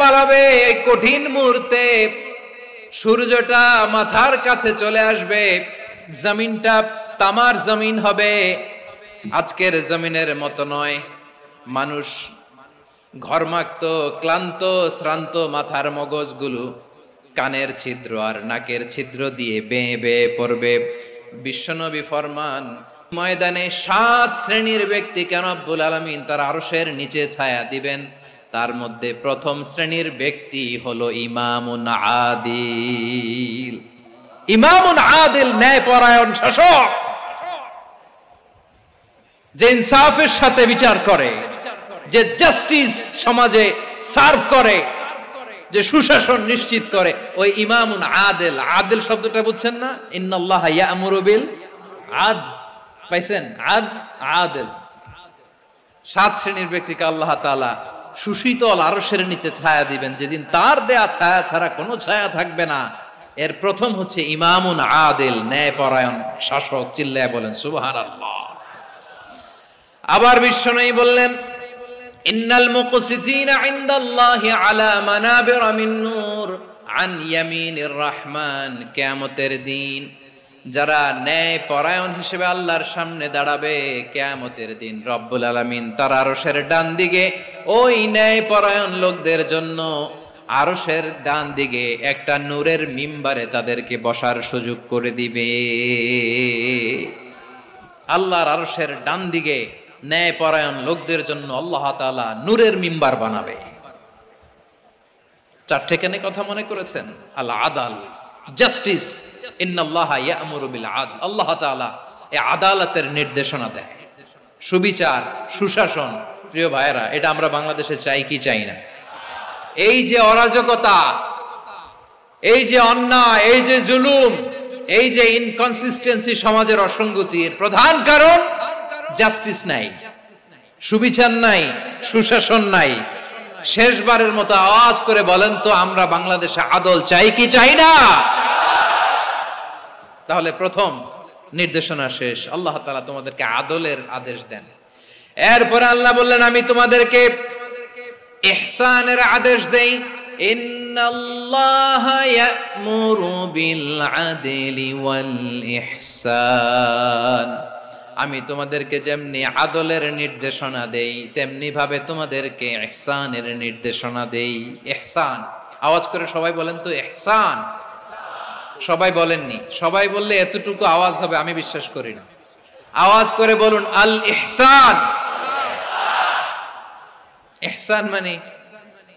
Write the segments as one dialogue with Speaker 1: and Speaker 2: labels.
Speaker 1: পালাবে, এই কঠিন মুহূর্তে সূর্যটা মাথার কাছে চলে আসবে, জমিনটা তামার জমিন হবে, আজকের জমিনের মতো নয়। মানুষ ঘর্মাক্ত, ক্লান্ত, শ্রান্ত মাথার মগজগুলো কানের ছিদ্র আর নাকের ছিদ্র দিয়ে বেয়ে বেয়ে পড়বে। বিশ্বনবী ফরমান, ময়দানে 7 শ্রেণীর ব্যক্তিকে রব্বুল আলামিন তার আরশের নিচে ছায়া দিবেন। তার মধ্যে প্রথম শ্রেণীর ব্যক্তি হলো ইমামুন আদিল। ইমামুন আদিল, ন্যায়পরায়ণ শাসক, যে ইনসাফের সাথে বিচার করে, যে জাস্টিস সমাজে সার্ভ করে, যে সুশাসন নিশ্চিত করে, ওই ইমামুন আদিল। আদিল শব্দটা বুঝছেন না? ইন্নাল্লাহা ইয়া'মুরু বিল আদল, পাইছেন? আদিল। 7 শ্রেণীর ব্যক্তিকে আল্লাহ তাআলা সুশীতল আরশের নিচে ছায়া দিবেন, যেদিন তার দেয়া ছায়া ছাড়া কোনো ছায়া থাকবে না। এর প্রথম হচ্ছে ইমামুন আদিল, ন্যায়পরায়ণ শাসক। চিল্লায় বলেন সুবহানাল্লাহ। আবার বিশ্বনবী বললেন, ইন্নাল মুকসিতিনা ইনদাল্লাহি আলা মানাবিরা মিন নূর আন ইয়ামিনির রহমান। কিয়ামতের দিন যারা ন্যায় পরায়ণ হিসেবে আল্লাহর সামনে দাঁড়াবে, কিয়ামতের দিন রব্বুল আলামিন তার আরশের ডান দিকে ওই ন্যায় পরায়ণ লোকদের জন্য আরশের ডান দিকে একটা নূরের মিম্বারে তাদেরকে বসার সুযোগ করে দিবে। আল্লাহর আরশের ডান দিকে ন্যায় পরায়ণ লোকদের জন্য আল্লাহ তাআলা নূরের মিম্বার বানাবে। 4টে কেন কথা মনে করেছেন? আল আদাল, জাস্টিস। ইন্নাল্লাহা ইয়া'মুরু বিল আদল। আল্লাহ তাআলা এই আদালতের নির্দেশনা দেয়, সুবিচার, সুশাসন। প্রিয় ভাইয়েরা, এটা আমরা বাংলাদেশে চাই কি চাই না? এই যে অরাজকতা, এই যে অন্যায়, এই যে জুলুম, এই যে ইনকনসিস্টেন্সি, সমাজের অসঙ্গতির প্রধান কারণ জাস্টিস নাই, সুবিচার নাই, সুশাসন নাই। শেষবারের মতো আওয়াজ করে বলেন তো, আমরা বাংলাদেশে আদল চাই কি চাই না? তাহলে প্রথম নির্দেশনা শেষ। আল্লাহ তাআলা তোমাদেরকে আদলের আদেশ দেন। এরপরে আল্লাহ বললেন, আমি তোমাদেরকে ইহসানের আদেশ দেই। ইন্নাল্লাহা ইয়া'মুরু বিল আদলি ওয়াল ইহসান। আমি তোমাদেরকে যেমনি আদলের নির্দেশনা দেই, তেমনি ভাবে তোমাদেরকে ইহসানের নির্দেশনা দেই। ইহসান, আওয়াজ করে সবাই বলেন তো ইহসান। সবাই বলেননি, সবাই বললে এতটুকু আওয়াজ হবে আমি বিশ্বাস করি না। আওয়াজ করে বলুন আল ইহসান। ইহসান মানে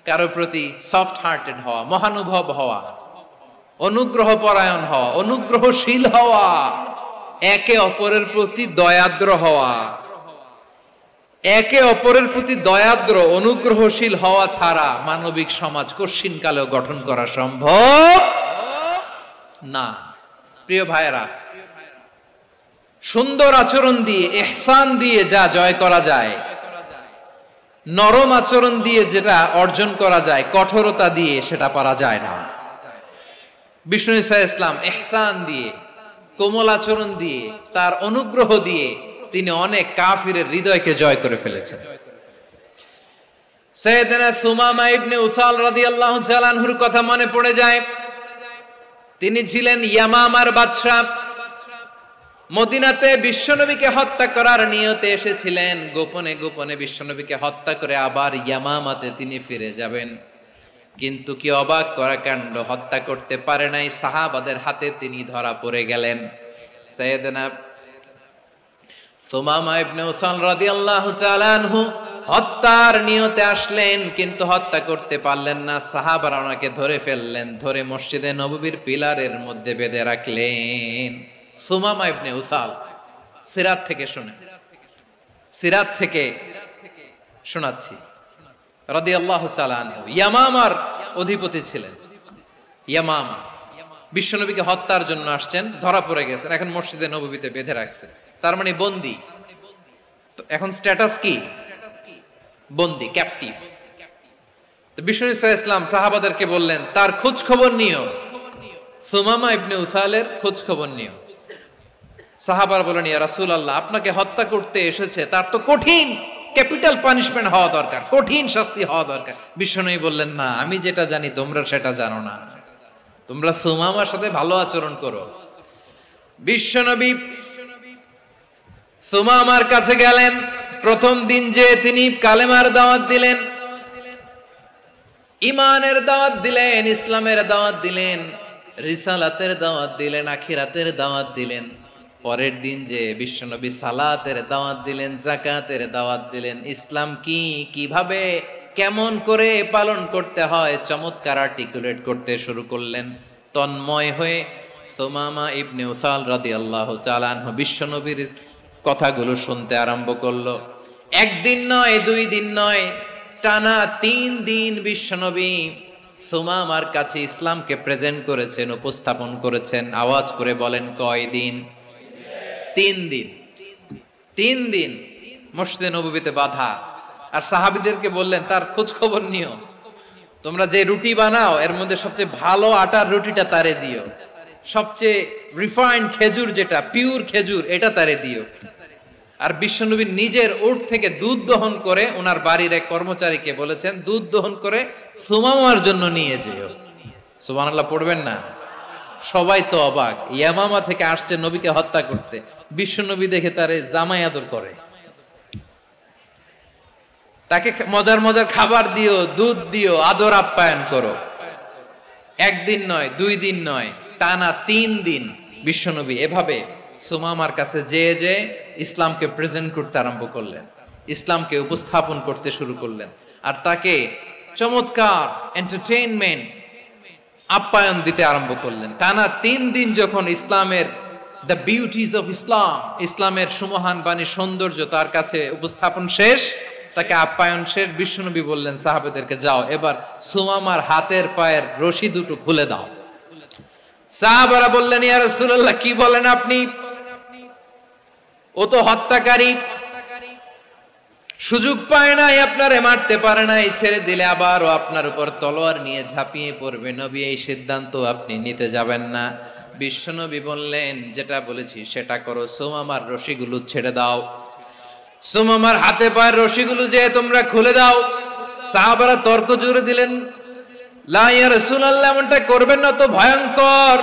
Speaker 1: কারো প্রতি সফট হার্টেড হওয়া, মহানুভব হওয়া, অনুগ্রহ পরায়ণ হওয়া, অনুগ্রহশীল হওয়া, একে অপরের প্রতি দয়াদ্র হওয়া। একে অপরের প্রতি দয়াদ্র, অনুগ্রহশীল হওয়া ছাড়া মানবিক সমাজ কশিনকালেও গঠন করা সম্ভব না। প্রিয় ভাইয়েরা, সুন্দর আচরণ দিয়ে, ইহসান দিয়ে যা জয় করা যায়, নরম আচরণ দিয়ে যেটা অর্জন করা যায়, কঠোরতা দিয়ে সেটা পারা যায় না। বিষ্ণু ঈসা ইসলাম ইহসান দিয়ে, কোমল আচরণ দিয়ে, তার অনুগ্রহ দিয়ে তিনি অনেক কাফিরের হৃদয়কে জয় করে ফেলেছেন। সাইয়েদনা সুমামা ইবনে উসাল রাদিয়াল্লাহু তাআলা আনহুর কথা মনে পড়ে যায়। তিনি ছিলেন ইয়ামামার বাদশা। মদিনাতে বিশ্বনবীকে হত্যা করার নিয়তে এসেছিলেন। গোপনে গোপনে বিশ্বনবীকে হত্যা করে আবার ইয়ামামাতে তিনি ফিরে যাবেন। কিন্তু কি অবাক করা কাণ্ড, হত্যা করতে পারে নাই, সাহাবাদের হাতে তিনি ধরা পড়ে গেলেন। সাইয়েদনা সুমামা ইবনে উসাল রাদিয়াল্লাহু তাআলা আনহু হত্যার নিয়তে আসলেন, কিন্তু হত্যা করতে পারলেন না। সাহাবারা ওনাকে ধরে ফেললেন, ধরে মসজিদে নববীর পিলারের মধ্যে বেঁধে রাখলেন। সুমামা ইবনে উসাল, সিরাত থেকে শুনে, সিরাত থেকে শোনাচ্ছি, রাদিয়াল্লাহু তাআলা আনহু ইয়ামামার অধিপতি ছিলেন। ইয়ামামা বিশ্বনবীকে হত্যার জন্য আসছেন, ধরা পড়ে গেছেন, এখন মসজিদে নববীতে বেঁধে রাখছে, তার মানে বন্দী। এখন স্ট্যাটাস কি? বন্দী, ক্যাপটিভ। তো বিষ্ণু ঈসা ইসলাম সাহাবাদেরকে বললেন, তার খোঁজ খবর নিও, সুমামা ইবনে উসালের খোঁজ খবর নিও। সাহাবার বলেন, ইয়া রাসূলুল্লাহ, আপনাকে হত্যা করতে এসেছে, তার তো কঠিন ক্যাপিটাল পানিশমেন্ট হওয়া দরকার, কঠিন শাস্তি হওয়া দরকার। বিশ্বনবী বললেন না, আমি যেটা জানি তোমরা সেটা জানো না, তোমরা সুমামার সাথে ভালো আচরণ করো। বিশ্বনবী সুমামার কাছে গেলেন। প্রথম দিন যে তিনি কালেমার দাওয়াত দিলেন, ইমানের দাওয়াত দিলেন, ইসলামের দাওয়াত দিলেন, রিসালাতের দাওয়াত দিলেন, আখিরাতের দাওয়াত দিলেন। পরের দিন যে বিশ্বনবী সালাতের দাওয়াত দিলেন, যাকাতের দাওয়াত দিলেন, ইসলাম কি, কিভাবে, কেমন করে পালন করতে হয় চমৎকার আর্টিকুলেট করতে শুরু করলেন। তন্ময় হয়ে সুমামা ইবনে উসাল রাদিয়াল্লাহু তাআলা আনহু বিশ্বনবীর কথাগুলো শুনতে আরম্ভ করলো। একদিন নয়, 2 দিন নয়, টানা 3 দিন বিশ্বনবী সুমামার কাছে ইসলামকে প্রেজেন্ট করেছেন, উপস্থাপন করেছেন। আওয়াজ করে বলেন, কয় দিন? 3 দিন। 3 দিন মসজিদে নববীতে বাধা। আর সাহাবীদেরকে বললেন, তার খোঁজ খবর নিও, তোমরা যে রুটি বানাও এর মধ্যে সবচেয়ে ভালো আটার রুটিটা তারে দিও, সবচেয়ে রিফাইন্ড খেজুর, যেটা পিওর খেজুর, এটা তারে দিও। আর বিশ্বনবী নিজের উট থেকে দুধ দহন করে ওনার বাড়ির এক কর্মচারীকে বলেছেন, দুধ দহন করে সুমামার জন্য নিয়ে যেও। সুবহানাল্লাহ পড়বেন না? সবাই তো অবাক, ইয়ামামা থেকে আসছে নবীকে হত্যা করতে, বিশ্বনবী দেখে তারে জামাই আদর করে, তাকে মজার মজার খাবার দিও, দুধ দিও, আদর আপ্যায়ন করো। একদিন নয়, 2 দিন নয়, টানা 3 দিন বিশ্বনবী এভাবে সুমামার কাছে যেয়ে যে ইসলামকে প্রেজেন্ট করতে আরম্ভ করলেন, ইসলামকে উপস্থাপন করতে শুরু করলেন। আর তাকে চমৎকার এন্টারটেইনমেন্ট, আপ্যায়ন দিতে আরম্ভ করলেন। টানা 3 দিন যখন ইসলামের দ্য বিউটিজ অফ ইসলাম, ইসলামের সুমহান বাণী, সৌন্দর্য তার কাছে উপস্থাপন শেষ, তাকে আপ্যায়ন শেষ, বিশ্বনবী বললেন সাহাবাদেরকে, যাও এবার সুমামার হাতের পায়ের রশি দুটো খুলে দাও। সাহাবারা বললেন, ইয়া রাসূলুল্লাহ, কি বলেন আপনি? ও তো হত্যাকারী, সুযোগ পায় নাই, আপনারে মারতে পারে নাই, ছেড়ে দিলে আবার ও আপনার উপর তলোয়ার নিয়ে ঝাঁপিয়ে পড়বে। নবী, এই সিদ্ধান্ত আপনি নিতে যাবেন না। বিশ্বনবী বললেন, যেটা বলেছি সেটা করো, সুমামার রশিগুলো ছেড়ে দাও, সুমামার হাতে পায়ের রশিগুলো যে তোমরা খুলে দাও। সাহাবারা তর্ক জুড়ে দিলেন, লা ইয়া রাসূলুল্লাহ, এমনটা করবেন না, তো ভয়ঙ্কর,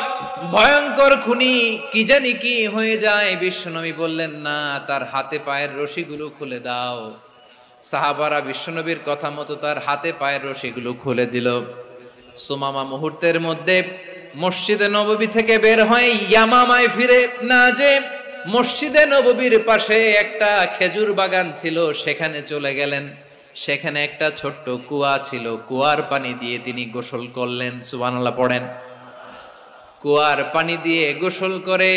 Speaker 1: ভয়ঙ্কর খুনি, কি জানি কি হয়ে যায়। বিশ্বনবী বললেন, না, তার হাতে পায়ের রশিগুলো খুলে দাও। সাহাবারা বিশ্বনবীর কথা মতো তার হাতে পায়ের রশিগুলো খুলে দিল। সুমামা মুহূর্তের মধ্যে মসজিদে নববী থেকে বের হয়ে ইয়ামামায় ফিরে না যে মসজিদে নববীর পাশে একটা খেজুর বাগান ছিল, সেখানে চলে গেলেন। সেখানে একটা ছোট্ট কুয়া ছিল, কুয়ার পানি দিয়ে তিনি গোসল করলেন। সুবহানাল্লাহ পড়েন। কুয়ার পানি দিয়ে গোসল করে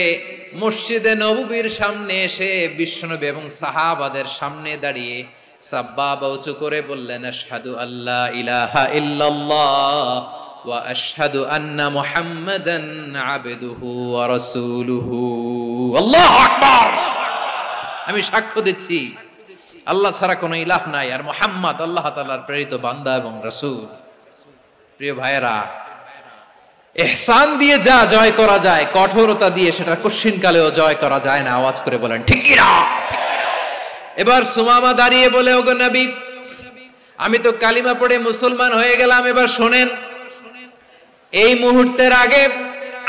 Speaker 1: মসজিদে নববীর সামনে এসে বিশ্বনবী এবং সাহাবাদের সামনে দাঁড়িয়ে সাব্বাবা উঁচু করে বললেন, আশহাদু আল্লা ইলাহা ইল্লাল্লাহ ওয়া আশহাদু আন্না মুহাম্মাদান আবদুহু ওয়া রাসূলুহু। আল্লাহু আকবার। আমি সাক্ষ্য দিচ্ছি আল্লাহ ছাড়া কোনো ইলাহ নাই, আর মুহাম্মদ আল্লাহ তাআলার প্রেরিত বান্দা এবং রাসূল। প্রিয় ভাইয়েরা, ইহসান দিয়ে যা জয় করা যায়, কঠোরতা দিয়ে সেটা কঠিনকালেও জয় করা যায় না। আওয়াজ করে বলেন ঠিক কি না? এবার সুমামা দাঁড়িয়ে বলে, ওগো নবী, আমি তো কালিমা পড়ে মুসলমান হয়ে গেলাম, এবার শোনেন, এই মুহূর্তের আগে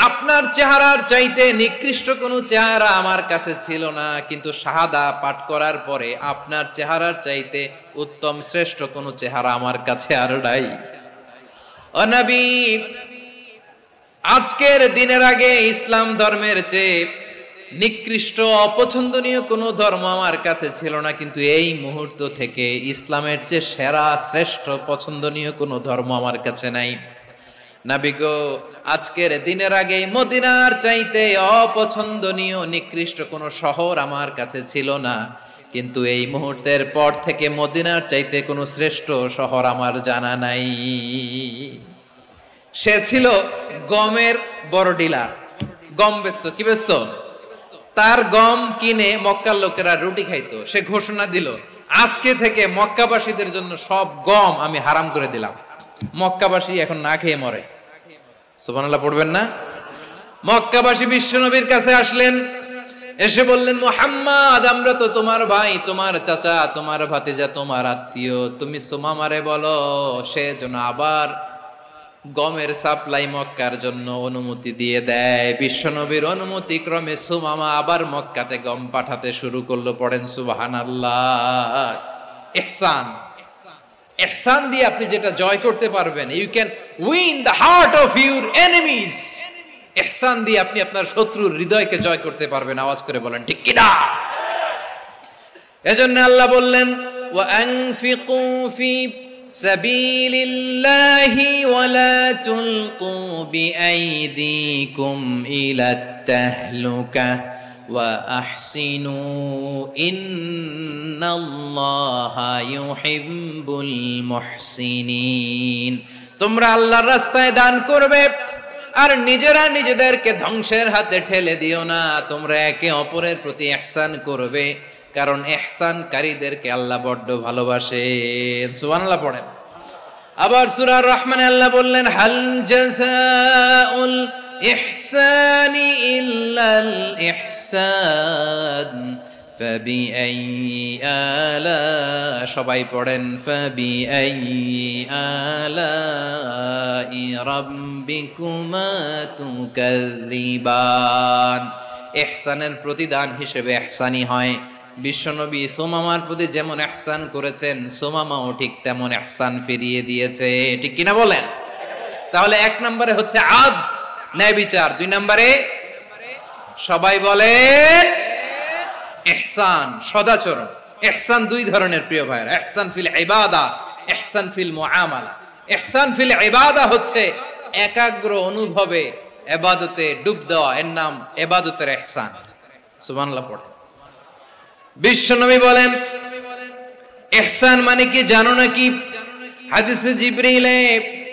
Speaker 1: আপনার চেহারার চাইতে নিকৃষ্ট কোনো চেহারা আমার কাছে ছিল না, কিন্তু শাহাদা পাঠ করার পরে আপনার চেহারার চাইতে উত্তম শ্রেষ্ঠ কোনো চেহারা আমার কাছে আর নাই। ও নবী, আজকের দিনের আগে ইসলাম ধর্মের চেয়ে নিকৃষ্ট অপছন্দনীয় কোনো ধর্ম আমার কাছে ছিল না, কিন্তু এই মুহূর্ত থেকে ইসলামের চেয়ে সেরা শ্রেষ্ঠ পছন্দনীয় কোনো ধর্ম আমার কাছে নাই। নবী গো, আজকের দিনের আগে মদিনার চাইতে অপছন্দনীয় নিকৃষ্ট কোনো শহর আমার কাছে ছিল না, কিন্তু এই মুহূর্তের পর থেকে মদিনার চাইতে কোনো শ্রেষ্ঠ শহর আমার জানা নাই। সে ছিল গমের বড় ডিলার, গম বেচত। কি বেচত? তার গম কিনে মক্কার লোকেরা রুটি খাইতো। সে ঘোষণা দিল, আজকে থেকে মক্কাবাসীদের জন্য সব গম আমি হারাম করে দিলাম, মক্কাবাসী এখন না খেয়ে মরে। সুবহানাল্লাহ পড়বেন না? মক্কাবাসী বিশ্বনবীর কাছে আসলেন, এসে বললেন, মুহাম্মদ আমরা তো তোমার ভাই, তোমার চাচা, তোমার ভাতিজা, তোমার আত্মীয়, তুমি সুমামারে বলো সে যেন আবার গমের সাপ্লাই মক্কার জন্য অনুমতি দিয়ে দেয়। বিশ্বনবীর অনুমতি ক্রমে সুমামা আবার মক্কাতে গম পাঠাতে শুরু করলো। পড়েন সুবহানাল্লাহ। ইহসান, ইহসান দিয়ে আপনি যেটা জয় করতে পারবেন, you can win the heart of your enemies. ইহসান দিয়ে আপনি আপনার শত্রুর হৃদয়কে জয় করতে পারবেন। আওয়াজ করে বলেন ঠিক কি না? এজন্য আল্লাহ বললেন, ওয়া আনফিকু ফি সাবিলিল্লাহি ওয়া লা তুলকু বিআইদিকুম ইলাত তাহলুকা ওয়া আহসিনু ইন্নাল্লাহা ইউহিব্বুল মুহসিনিন। তোমরা আল্লাহর রাস্তায় দান করবে আর নিজেরা নিজেদেরকে ধ্বংসের হাতে ঠেলে দিও না। তোমরা একে অপরের প্রতি ইহসান করবে, কারণ ইহসানকারীদেরকে আল্লাহ বড্ড ভালোবাসেন। সুবহানাল্লাহ পড়েন। আবার সূরা রহমানে আল্লাহ বললেন, হাল জাযাউল ইহসানি ইল্লাল ইহসান ফাবিআইয়ি আলা, সবাই পড়েন, ফাবিআইয়ি আলাই রাব্বিকুমা তুকাযযিবান। ইহসানের প্রতিদান হিসেবে ইহসানই হয়। বিশ্বনবী সুমামার প্রতি যেমন ইহসান করেছেন, সুমামাও ঠিক তেমন ইহসান ফিরিয়ে দিয়েছে। ঠিক কিনা বলেন? তাহলে এক নম্বরে হচ্ছে আদ, ন্যায় বিচার। দুই নম্বরে সবাই বলেন ইহসান, সদাচরণ। ইহসান দুই ধরনের প্রিয় ভাইরা, ইহসান ফিল ইবাদা, ইহসান ফিল মুআমালা। ইহসান ফিল ইবাদা হচ্ছে একাগ্র অনুভবে ইবাদতে ডুব দেওয়া, এর নাম ইবাদতের ইহসান। সুবহানাল্লাহ পড়ে। বিশ্বনবী বলেন ইহসান মানে কি জানো নাকি? হাদিসে জিবরিলে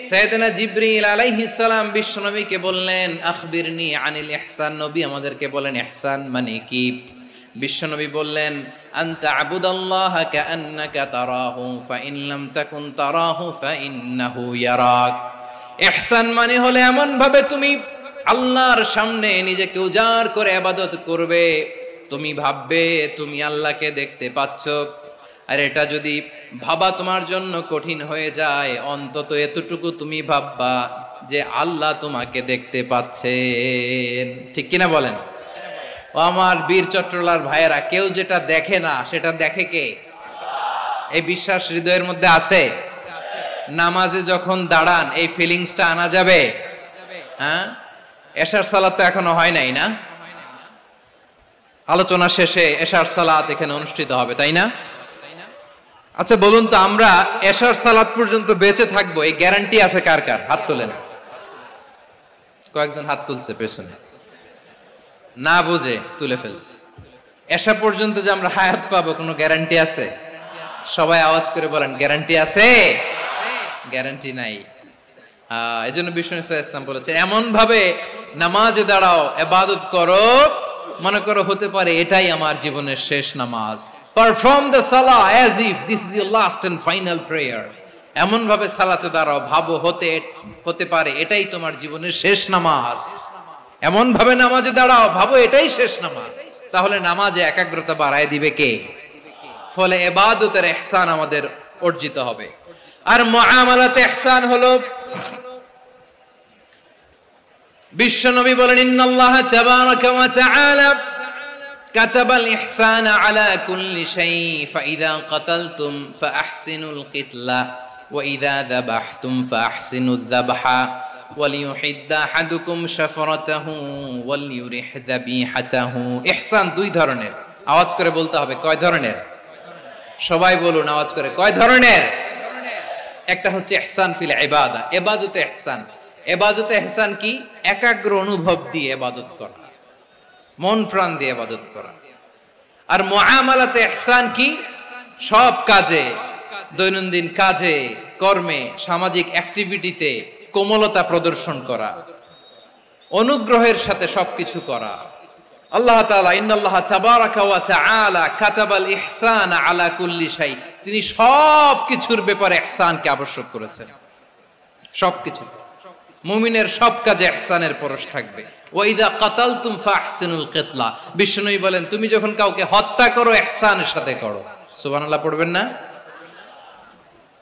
Speaker 1: সাইয়েদনা জিবরিল আলাইহিস সালাম বিশ্বনবীকে বললেন, আখবিরনি আনিল ইহসান। নবী আমাদেরকে বলেন ইহসান মানে কি? বিশ্বনবী বললেন, আনতা আবুদাল্লাহা কাআন্নাকা তারাহু ফাইন লাম তাকুন তারাহু ফাইন্নাহু ইয়ারাক। ইহসান মানে হলো এমন ভাবে তুমি আল্লাহর সামনে নিজেকে উজাড় করে ইবাদত করবে, তুমি ভাববে তুমি আল্লাহকে দেখতে পাচ্ছ। আর এটা যদি ভাবা তোমার জন্য কঠিন হয়ে যায়, অন্তত এতটুকু তুমি ভাববা যে আল্লাহ তোমাকে দেখতে পাচ্ছেন। ঠিক কিনা বলেন? ও আমার বীর চট্টলার ভাইয়েরা, কেউ যেটা দেখে না সেটা দেখে কে? এই বিশ্বাস হৃদয়ের মধ্যে আছে? নামাজে যখন দাঁড়ান এই ফিলিংসটা আনা যাবে? হ্যাঁ, এশার সালাত তো এখনো হয় নাই না? আলোচনা শেষে এশার সালাত এখানে অনুষ্ঠিত হবে, তাই না? আচ্ছা বলুন তো, আমরা এশার সালাত পর্যন্ত বেঁচে থাকবো এই গ্যারান্টি আছে কার কার? হাত তোলেন। কয়েকজন হাত তুলছে পেছনে, না বুঝে তুলে ফেলছে। এশা পর্যন্ত যে আমরা হায়াত পাবো কোনো গ্যারান্টি আছে? সবাই আওয়াজ করে বলেন গ্যারান্টি আছে? গ্যারান্টি নাই। এজন্য বিষ্ণু ইসলাম বলেছে এমন ভাবে নামাজে দাঁড়াও, ইবাদত করো, মনে করো হতে পারে এটাই আমার জীবনের শেষ নামাজ। পারফর্ম দ্য সালাহ as if this is your last and final prayer. এমন ভাবে সালাতে দাঁড়াও, ভাবো হতে পারে এটাই তোমার জীবনের শেষ নামাজ। এমন ভাবে নামাজে দাঁড়াও, ভাবো এটাই শেষ নামাজ। তাহলে নামাজে একাগ্রতা বাড়ায় দিবে কে? ফলে ইবাদতের ইহসান আমাদের অর্জিত হবে। আর মুআমালাতে ইহসান হলো, বিশ্বনবী বলেন, ইন্নাল্লাহা তাবারাকা ওয়া তাআলা কাতাবাল ইহসানা আলা কুল্লি শাই ফাইযা কাতালতুম ফাআহসিনুল কিতলা ওয়া ইযা যাবাহতুম ফাআহসিনুয যাবহা ওয়ালিয়ুহিদ্দা আহাদুকুম শাফরাতাহু ওয়ালিয়ুরিহ যাবিহাতাহু। ইহসান দুই ধরনের। আওয়াজ করে বলতে হবে কয় ধরনের? সবাই বলুন আওয়াজ করে, কয় ধরনের? একটা হচ্ছে ইহসান ফিল ইবাদা, ইবাদতে ইহসান। ইবাদতে ইহসান কি? একাগ্র অনুভব দিয়ে ইবাদত করা, মন প্রাণ দিয়ে ইবাদত করা। আর মুআমালাতে ইহসান কি? সব কাজে, দৈনন্দিন কাজে, কর্মে, সামাজিক অ্যাক্টিভিটিতে কোমলতা প্রদর্শন করা, অনুগ্রহের সাথে সবকিছু করা। আল্লাহ তাআলা ইন্নাল্লাহা তাবারাকা ওয়া তাআলা কাতাবাল ইহসানা আলা কুল্লি শাই, তিনি সব কিছুর ব্যাপারে ইহসানকে আবশ্যক করেছেন, সবকিছুতে। মুমিনের সব কাজে ইহসানের পরশ থাকবে। ওয়াইদা কাতালতুম ফাহসিনুল কিতলা, বিষ্ণুই বলেন তুমি যখন কাউকে হত্যা করো ইহসানের সাথে করো। সুবহানাল্লাহ পড়বেন না?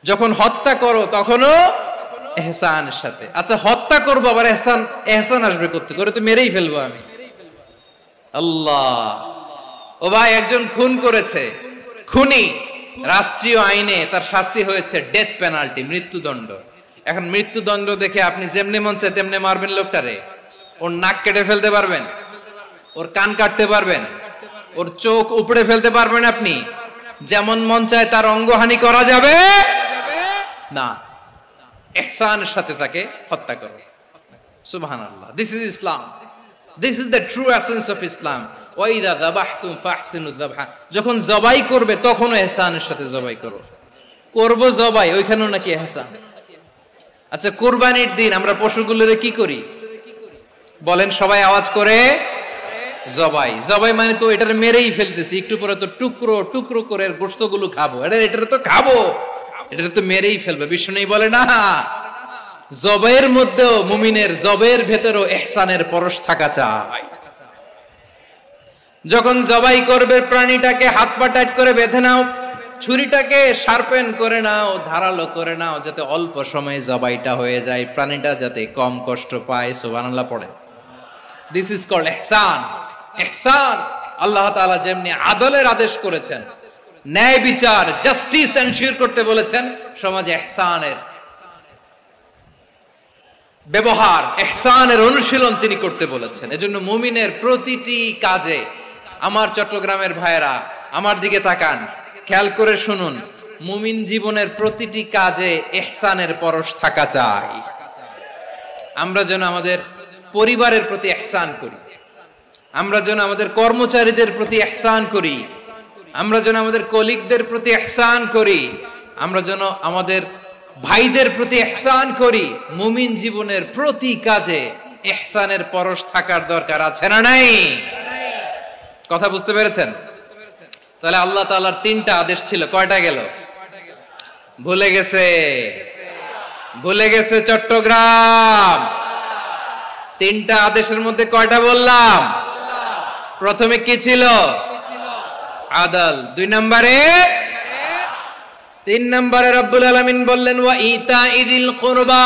Speaker 1: যখন হত্যা করো তখনও ইহসানের সাথে। আচ্ছা হত্যা করবো আবার ইহসান আসবে করতে করে তো মেরেই ফেলবো আমি। আল্লাহ, ও ভাই একজন খুন করেছে, খুনি, রাষ্ট্রীয় আইনে তার শাস্তি হয়েছে ডেথ পেনাল্টি, মৃত্যুদণ্ড। এখন মৃত্যুদণ্ড দেখে আপনি যেমনে মন চায় তেমনে মারবেন লোকটারে? ওর নাক কেটে ফেলতে পারবেন? ওর কান কাটতে পারবেন? ওর চোখ উপড়ে ফেলতে পারবেন আপনি? যেমন মন চায় তার অঙ্গহানি করা যাবে না। ইহসানের সাথে তাকে হত্যা করো। সুবহানাল্লাহ, this is Islam, this is the true essence of Islam. ওয়াইদা যাবাহতুম ফাহসিনুয যাবহা, যখন জবাই করবে তখনও ইহসানের সাথে জবাই করো। করব জবাই, ওইখানেও নাকি ইহসান। আচ্ছা কুরবানির দিন আমরা পশুগুলোরে কি করি বলেন সবাই আওয়াজ করে? জবাই। জবাই মানে তো এটার মেরেই ফেলতেছি, একটু পরে তো টুকরো টুকরো করে গোশতগুলো খাবো, এটা তো খাবো, এটা তো মেরেই ফেলবে। বিষ্ণু বলে না, জবাইয়ের মধ্যেও মুমিনের জবাইয়ের ভেতরেও ইহসানের পরশ থাকা চাই। যখন জবাই করবে প্রাণীটাকে হাত পা টাইট করে বেঁধে নাও, ছুরিটাকে শার্পেন করে নাও, ধারালো করে নাও, যাতে অল্প সময়ে জবাইটা হয়ে যায়, প্রাণীটা যাতে কম কষ্ট পায়। সুবহানাল্লাহ পড়ে। দিস ইজ কল্ড ইহসান। ইহসান আল্লাহ তাআলা যেমনি আদলের আদেশ করেছেন, ন্যায় বিচার, জাস্টিস এনশিওর করতে বলেছেন, সমাজে ইহসানের ব্যবহার, ইহসানের অনুশীলন তিনি করতে বলেছেন। এজন্য মুমিনের প্রতিটি কাজে, আমার চট্টগ্রামের ভাইয়েরা আমার দিকে তাকান, খেয়াল করে শুনুন, মুমিন জীবনের প্রতিটি কাজে ইহসানের পরশ থাকা চাই। আমরা যেন আমাদের পরিবারের প্রতি ইহসান করি, আমরা যেন আমাদের কর্মচারীদের প্রতি ইহসান করি, আমরা যেন আমাদের কলিগদের প্রতি ইহসান করি, আমরা যেন আমাদের ভাইদের প্রতি ইহসান করি। মুমিন জীবনের প্রতি কাজে ইহসানের পরশ থাকার দরকার আছে না নাই? কথা বুঝতে পেরেছেন? তাহলে আল্লাহ তাআলার তিনটা আদেশ ছিল, কয়টা গেল? ভুলে গেছে, ভুলে গেছে চট্টগ্রাম। তিনটা আদেশের মধ্যে কয়টা বললাম? প্রথমে কি ছিল? আদল। দুই নম্বরে, তিন নম্বরে রব্বুল আলামিন বললেন ওয়া ইতাইদিল কুরবা,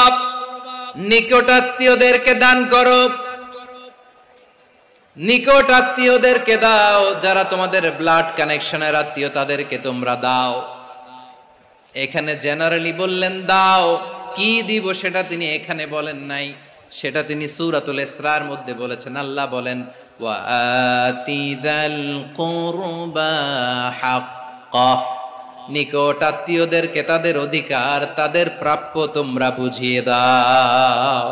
Speaker 1: নিকটাত্মীয়দেরকে দান করো, নিকট আত্মীয়দেরকে দাও, যারা তোমাদের ব্লাড কানেকশনের আত্মীয় তাদেরকে তোমরা দাও। এখানে জেনারেলি বললেন দাও, কি দিব সেটা তিনি এখানে বলেন নাই, সেটা তিনি সূরাতুল ইসরার মধ্যে বলেছেন। আল্লাহ বলেন ওয়া আতিযাল কুরবা হাক্কাহ, নিকট আত্মীয়দেরকে তাদের অধিকার, তাদের প্রাপ্য তোমরা বুঝিয়ে দাও।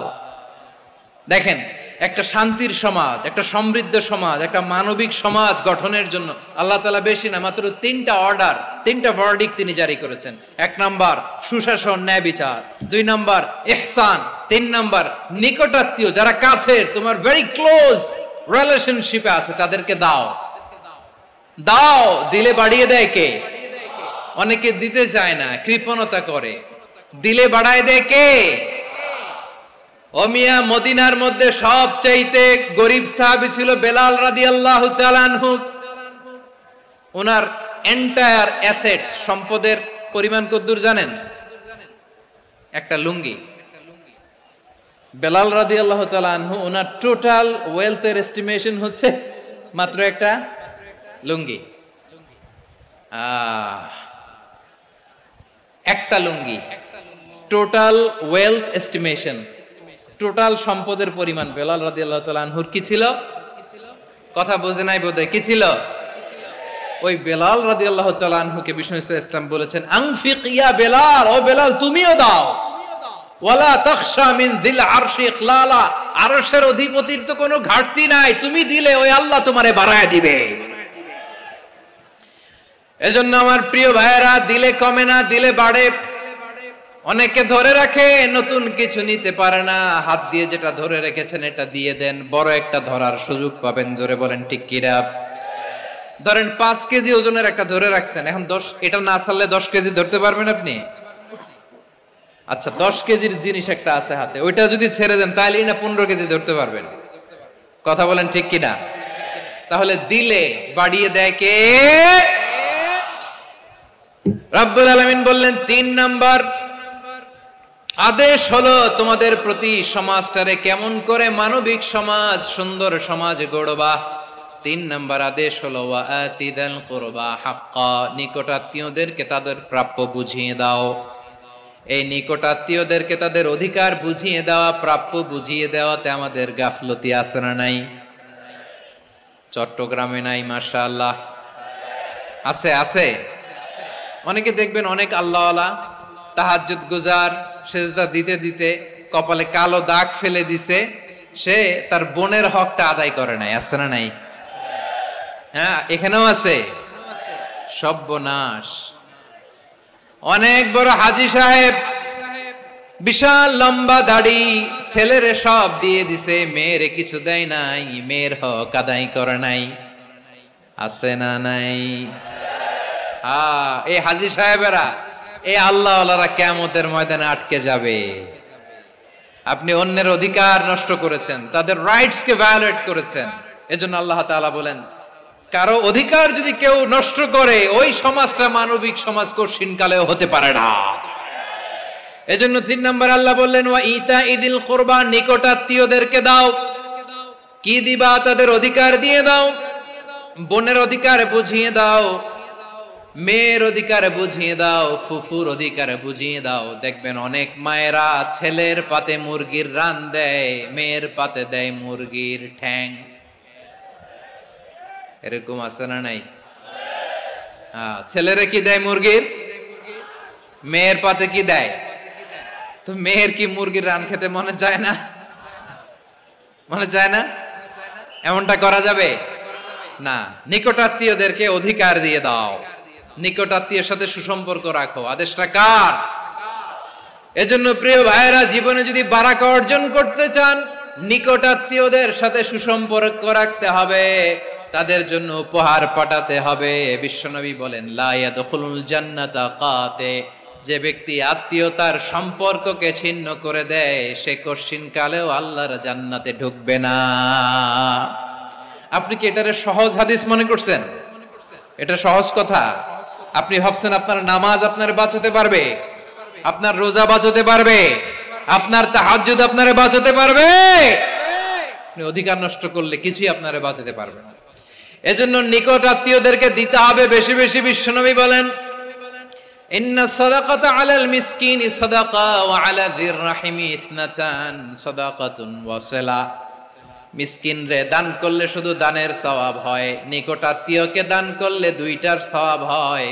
Speaker 1: দেখেন, একটা শান্তির সমাজ, একটা সমৃদ্ধ সমাজ, একটা মানবিক সমাজ গঠনের জন্য আল্লাহ তাআলা বেশি না, মাত্র তিনটা অর্ডার, তিনটা ভার্ডিক্ট তিনি জারি করেছেন। এক নাম্বার সুশাসন, ন্যায় বিচার। দুই নাম্বার ইহসান। তিন নাম্বার নিকটাত্মীয়, যারা কাছের, তোমার ভেরি ক্লোজ রিলেশনশিপে আছে, তাদেরকে দাও। দাও, দিলে বাড়িয়ে দেয় কে? অনেকে দিতে চায় না, কৃপণতা করে। দিলে বাড়ায় দেয় কে? ও মিয়া, মদিনার মধ্যে সবচাইতে গরিব সাহাবী ছিল বেলাল রাদিয়াল্লাহু তাআলা আনহু। ওনার এন্টায়ার অ্যাসেট, সম্পদের পরিমাণ কতদূর জানেন? একটা লুঙ্গি। বেলাল রাদিয়াল্লাহু তাআলা আনহু, ওনার টোটাল ওয়েলথের এস্টিমেশন হচ্ছে মাত্র একটা লুঙ্গি। একটা লুঙ্গি, টোটাল ওয়েলথ এস্টিমেশন, টোটাল সম্পদের পরিমাণ বেলাল রাদিয়াল্লাহু তাআলা আনহুর কি ছিল? কথা বোঝে নাই বোধহয়। কি ছিল? ওই বেলাল রাদিয়াল্লাহু তাআলা আনহুকে বিষ্ণু ইসলাম বলেছেন আনফিক ইয়া বেলাল, ও বেলাল তুমিও দাও। ওয়ালা তাখশা মিন যিল আরশি ইখলালা, আরশের অধিপতির তো কোনো ঘাটতি নাই, তুমি দিলে ওই আল্লাহ তোমারে বাড়ায় দিবে। এজন্য আমার প্রিয় ভাইয়েরা, দিলে কমে না, দিলে বাড়ে। অনেকে ধরে রাখে, নতুন কিছু নিতে পারে না, হাত দিয়ে যেটা ধরে রেখেছেন এটা দিয়ে দেন, বড় একটা ধরার সুযোগ পাবেন। জোরে বলেন ঠিক কিনা? ধরেন 5 কেজি ওজনের একটা ধরে রাখছেন, এখন 10, এটা না ছাড়লে 10 কেজি ধরতে পারবেন আপনি? আচ্ছা 10 কেজির জিনিস একটা আছে হাতে, ওইটা যদি ছেড়ে দেন তাহলেই না 15 কেজি ধরতে পারবেন। কথা বলেন ঠিক কিনা? তাহলে দিলে বাড়িয়ে দেয় কে? রব্বুল আলামিন বললেন 3 নাম্বার আদেশ হলো তোমাদের প্রতি সমাজটারে কেমন করে মানবিক সমাজ, সুন্দর সমাজ গড়বা। 3 নাম্বার আদেশ হলো ওয়া আতিদাল কুরবা হাক্কা, নিকটাত্মীয়দেরকে তাদের প্রাপ্য বুঝিয়ে দাও। এই নিকটাত্মীয়দেরকে তাদের অধিকার বুঝিয়ে দেওয়া, প্রাপ্য বুঝিয়ে দেওয়াতে আমাদের গাফলতি আছে না নাই? চট্টগ্রামে নাই? মাশাআল্লাহ আছে, আছে। অনেকে দেখবেন অনেক আল্লাহওয়ালা তাহাজ্জুদ গুজার, সেজদা দিতে দিতে কপালে কালো দাগ ফেলে দিছে, সে তার বোনের হকটা আদায় করে নাই। আছে না নাই? হ্যাঁ, এখানেও আছে। সর্বনাশ। অনেক বড় হাজী সাহেব, বিশাল লম্বা দাড়ি, ছেলেরে সব দিয়ে দিছে, মেয়েরে কিছু দেয় নাই, মেয়ের হক আদায় করে নাই। আছে না নাই? এই হাজী সাহেবেরা, এই আল্লাহওয়ালারা কিয়ামতের ময়দানে আটকে যাবে। আপনি অন্যের অধিকার নষ্ট করেছেন, তাদের রাইটস কে ভায়োলেট করেছেন। এজন্য আল্লাহ তাআলা বলেন, কারো অধিকার যদি কেউ নষ্ট করে, ওই সমাজটা মানবিক সমাজ কঠিনকালেও হতে পারে না। এজন্য 3 নাম্বার আল্লাহ বললেন ওয়া ইতা ইদিল কুরবা, নিকটাত্মীয়দেরকে দাও। কি দিবা? তাদের অধিকার দিয়ে দাও। বোনের অধিকার বুঝিয়ে দাও, মেয়ের অধিকার বুঝিয়ে দাও, ফুফুর অধিকার বুঝিয়ে দাও। দেখবেন অনেক মায়েরা ছেলের পাতে মুরগির রান দেয়, মেয়ের পাতে দেয় মুরগির ঠ্যাং। এরকম আছে না নাই? ছেলেরা কি দেয়? মুরগির। মেয়ের পাতে কি দেয়? তো মেয়ের কি মুরগির রান খেতে মনে চায় না? মনে চায় না? এমনটা করা যাবে না। নিকটাত্মীয়দেরকে অধিকার দিয়ে দাও, নিকটাত্মীয়ের সাথে সুসম্পর্ক রাখো। আদেশটা কার? এজন্য প্রিয় ভাইয়েরা, জীবনে যদি বারাকা অর্জন করতে চান, নিকটাত্মীয়দের সাথে সুসম্পর্ক রাখতে হবে, তাদের জন্য উপহার পাঠাতে হবে। বিশ্বনবী বলেন লা ইয়াদখুলুল জান্নাতা কাতে, যে ব্যক্তি আত্মীয়তার সম্পর্ককে ছিন্ন করে দেয়, সে কঠিনকালেও আল্লাহর জান্নাতে ঢুকবে না। আপনি কি এটারে সহজ হাদিস মনে করছেন? এটা সহজ কথা। আপনি ভাবছেন আপনার নামাজ আপনার বাঁচাতে পারবে, আপনার রোজা বাঁচাতে পারবে, আপনার তাহাজ্জুদ আপনারে বাঁচাতে পারবে? আপনি অধিকার নষ্ট করলে কিছুই আপনারে বাঁচাতে পারবে না। এজন্য নিকট আত্মীয়দেরকে দিতে হবে বেশি বেশি। বিশ্বনবী বলেন ইন্না সাদাকাতা আলাল মিসকিনি সাদাকা ওয়া আলা যির রাহিমি ইসনাতান সাদাকাতুন ওয়া সিলা। মিসকিন রে দান করলে শুধু দানের সওয়াব হয়, নিকট আত্মীয়কে দান করলে 2টার সওয়াব হয়।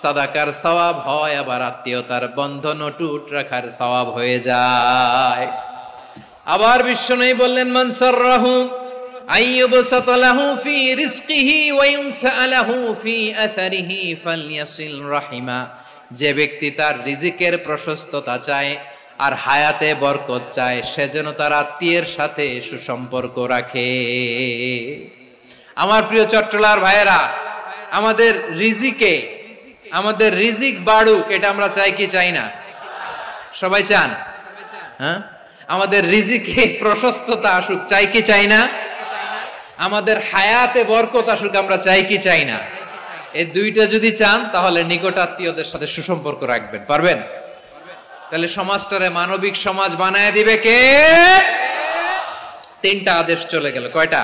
Speaker 1: সাদাকার সওয়াব হয়, আবার আত্মীয়তার বন্ধন অটুট রাখার সওয়াব হয়ে যায়। আবার বিশ্বনবী বললেন মান সাররাহু আইয়ুবসাতা লাহু ফি রিজকিহি ওয়া ইউনসা লাহু ফি আসারিহি ফালইয়াসিল রাহিমা। যে ব্যক্তি তার রিজিকের প্রশস্ততা চায় আর হায়াতে বরকত চায়, সে যেন তার আত্মীয়ের সাথে সুসম্পর্ক রাখে। আমার প্রিয় চট্টলার ভাইয়েরা, আমাদের রিজিক বাড়ুক, এটা আমরা চাই কি চাই না? সবাই চান? হ্যাঁ, আমাদের রিজিকে প্রশস্ততা আসুক, চাই কি চাই না? আমাদের হায়াতে বরকত আসুক, আমরা চাই কি চাই না? এই 2টা যদি চান, তাহলে নিকট আত্মীয়দের সাথে সুসম্পর্ক রাখবেন। পারবেন? তাহলে সমাজটারে মানবিক সমাজ বানায় দিবে কে? 3টা আদেশ চলে গেল। কয়টা?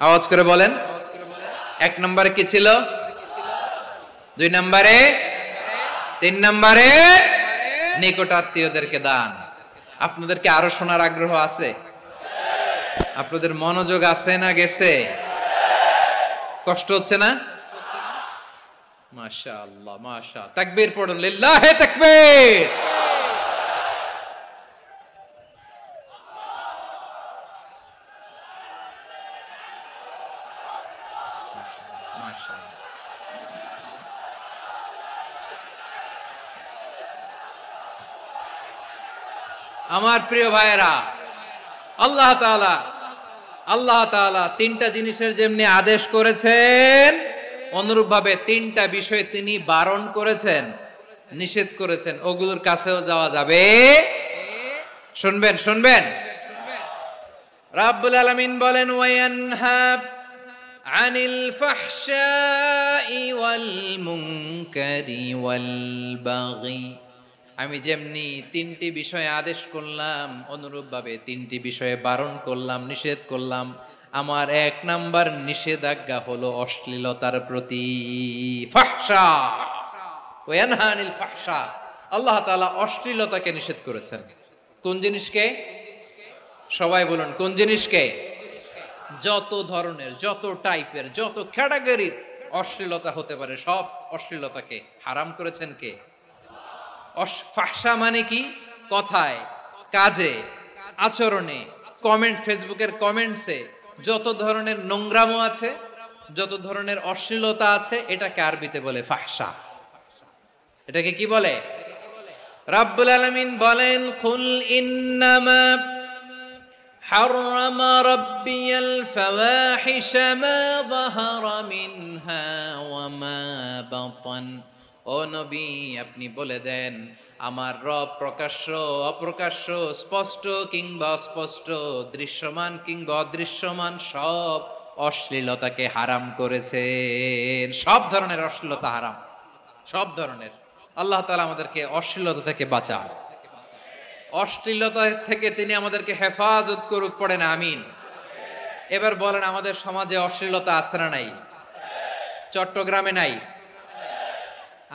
Speaker 1: আওয়াজ করে বলেন। 1 নম্বরে কি ছিল? 2 নম্বরে, 3 নম্বরে নিকট আত্মীয়দেরকে দান। আপনাদেরকে আরো শোনার আগ্রহ আছে? আপনাদের মনোযোগ আছে না গেছে? কষ্ট হচ্ছে না? মাশাআল্লাহ, মাশাআল্লাহ। তাকবীর পড়ুন, লিল্লাহি তাকবীর। মাশাআল্লাহ। আমার প্রিয় ভাইয়েরা, আল্লাহ তাআলা 3টা জিনিসের যেমনি আদেশ করেছেন, অনুরূপভাবে 3টা বিষয়ে তিনি বারণ করেছেন। নিষেধ করেছেন, ওগুলোর কাছেও যাওয়া যাবে। শুনবেন শুনবেন, রাব্বুল আলামিন বলেন ওয়ায়ানহা আনিল ফাহশাই ওয়াল মুনকারি ওয়াল বাগি। আমি যেমনি তিনটি বিষয়ে আদেশ করলাম, অনুরূপভাবে তিনটি বিষয়ে বারণ করলাম, নিষেধ করলাম। আমার 1 নাম্বার নিষেধাজ্ঞা হলো অশ্লীলতার প্রতি। ফাহশা ওয়ায়ানহা আনিল ফাহশা, আল্লাহ তাআলা অশ্লীলতাকে নিষেধ করেছেন। কোন জিনিসকে? সবাই বলুন কোন জিনিসকে? যত ধরনের, যত টাইপের, যত ক্যাটাগরির অশ্লীলতা হতে পারে সব অশ্লীলতাকে হারাম করেছেন কে? ফাহশা মানে কি? কথায়, কাজে, আচরণে, কমেন্ট, ফেসবুকের কমেন্টসে যত ধরনের নোংরামো আছে, যত ধরনের অশ্লীলতা আছে, এটাকে আরবিতে বলে ফাহশা। এটাকে কি বলে? রাব্বুল আলামিন বলেন কুল ইন্নামা حرم ربي الفواحش ما ظهر منها وما بطن। ও নবী, আপনি বলে দেন আমার রব প্রকাশ্য অপ্রকাশ্য, স্পষ্ট কিংবা অস্পষ্ট, দৃশ্যমান কিংবা অদৃশ্যমান সব অশ্লীলতাকে হারাম করেছেন। সব ধরনের অশ্লীলতা হারাম, সব ধরনের। আল্লাহ তাআলা আমাদেরকে অশ্লীলতা থেকে বাঁচান, অশ্লীলতা থেকে তিনি আমাদেরকে হেফাজত করুক, পড়েন আমিন। এবার বলেন আমাদের সমাজে অশ্লীলতা আছে না নাই? চট্টগ্রামে নাই?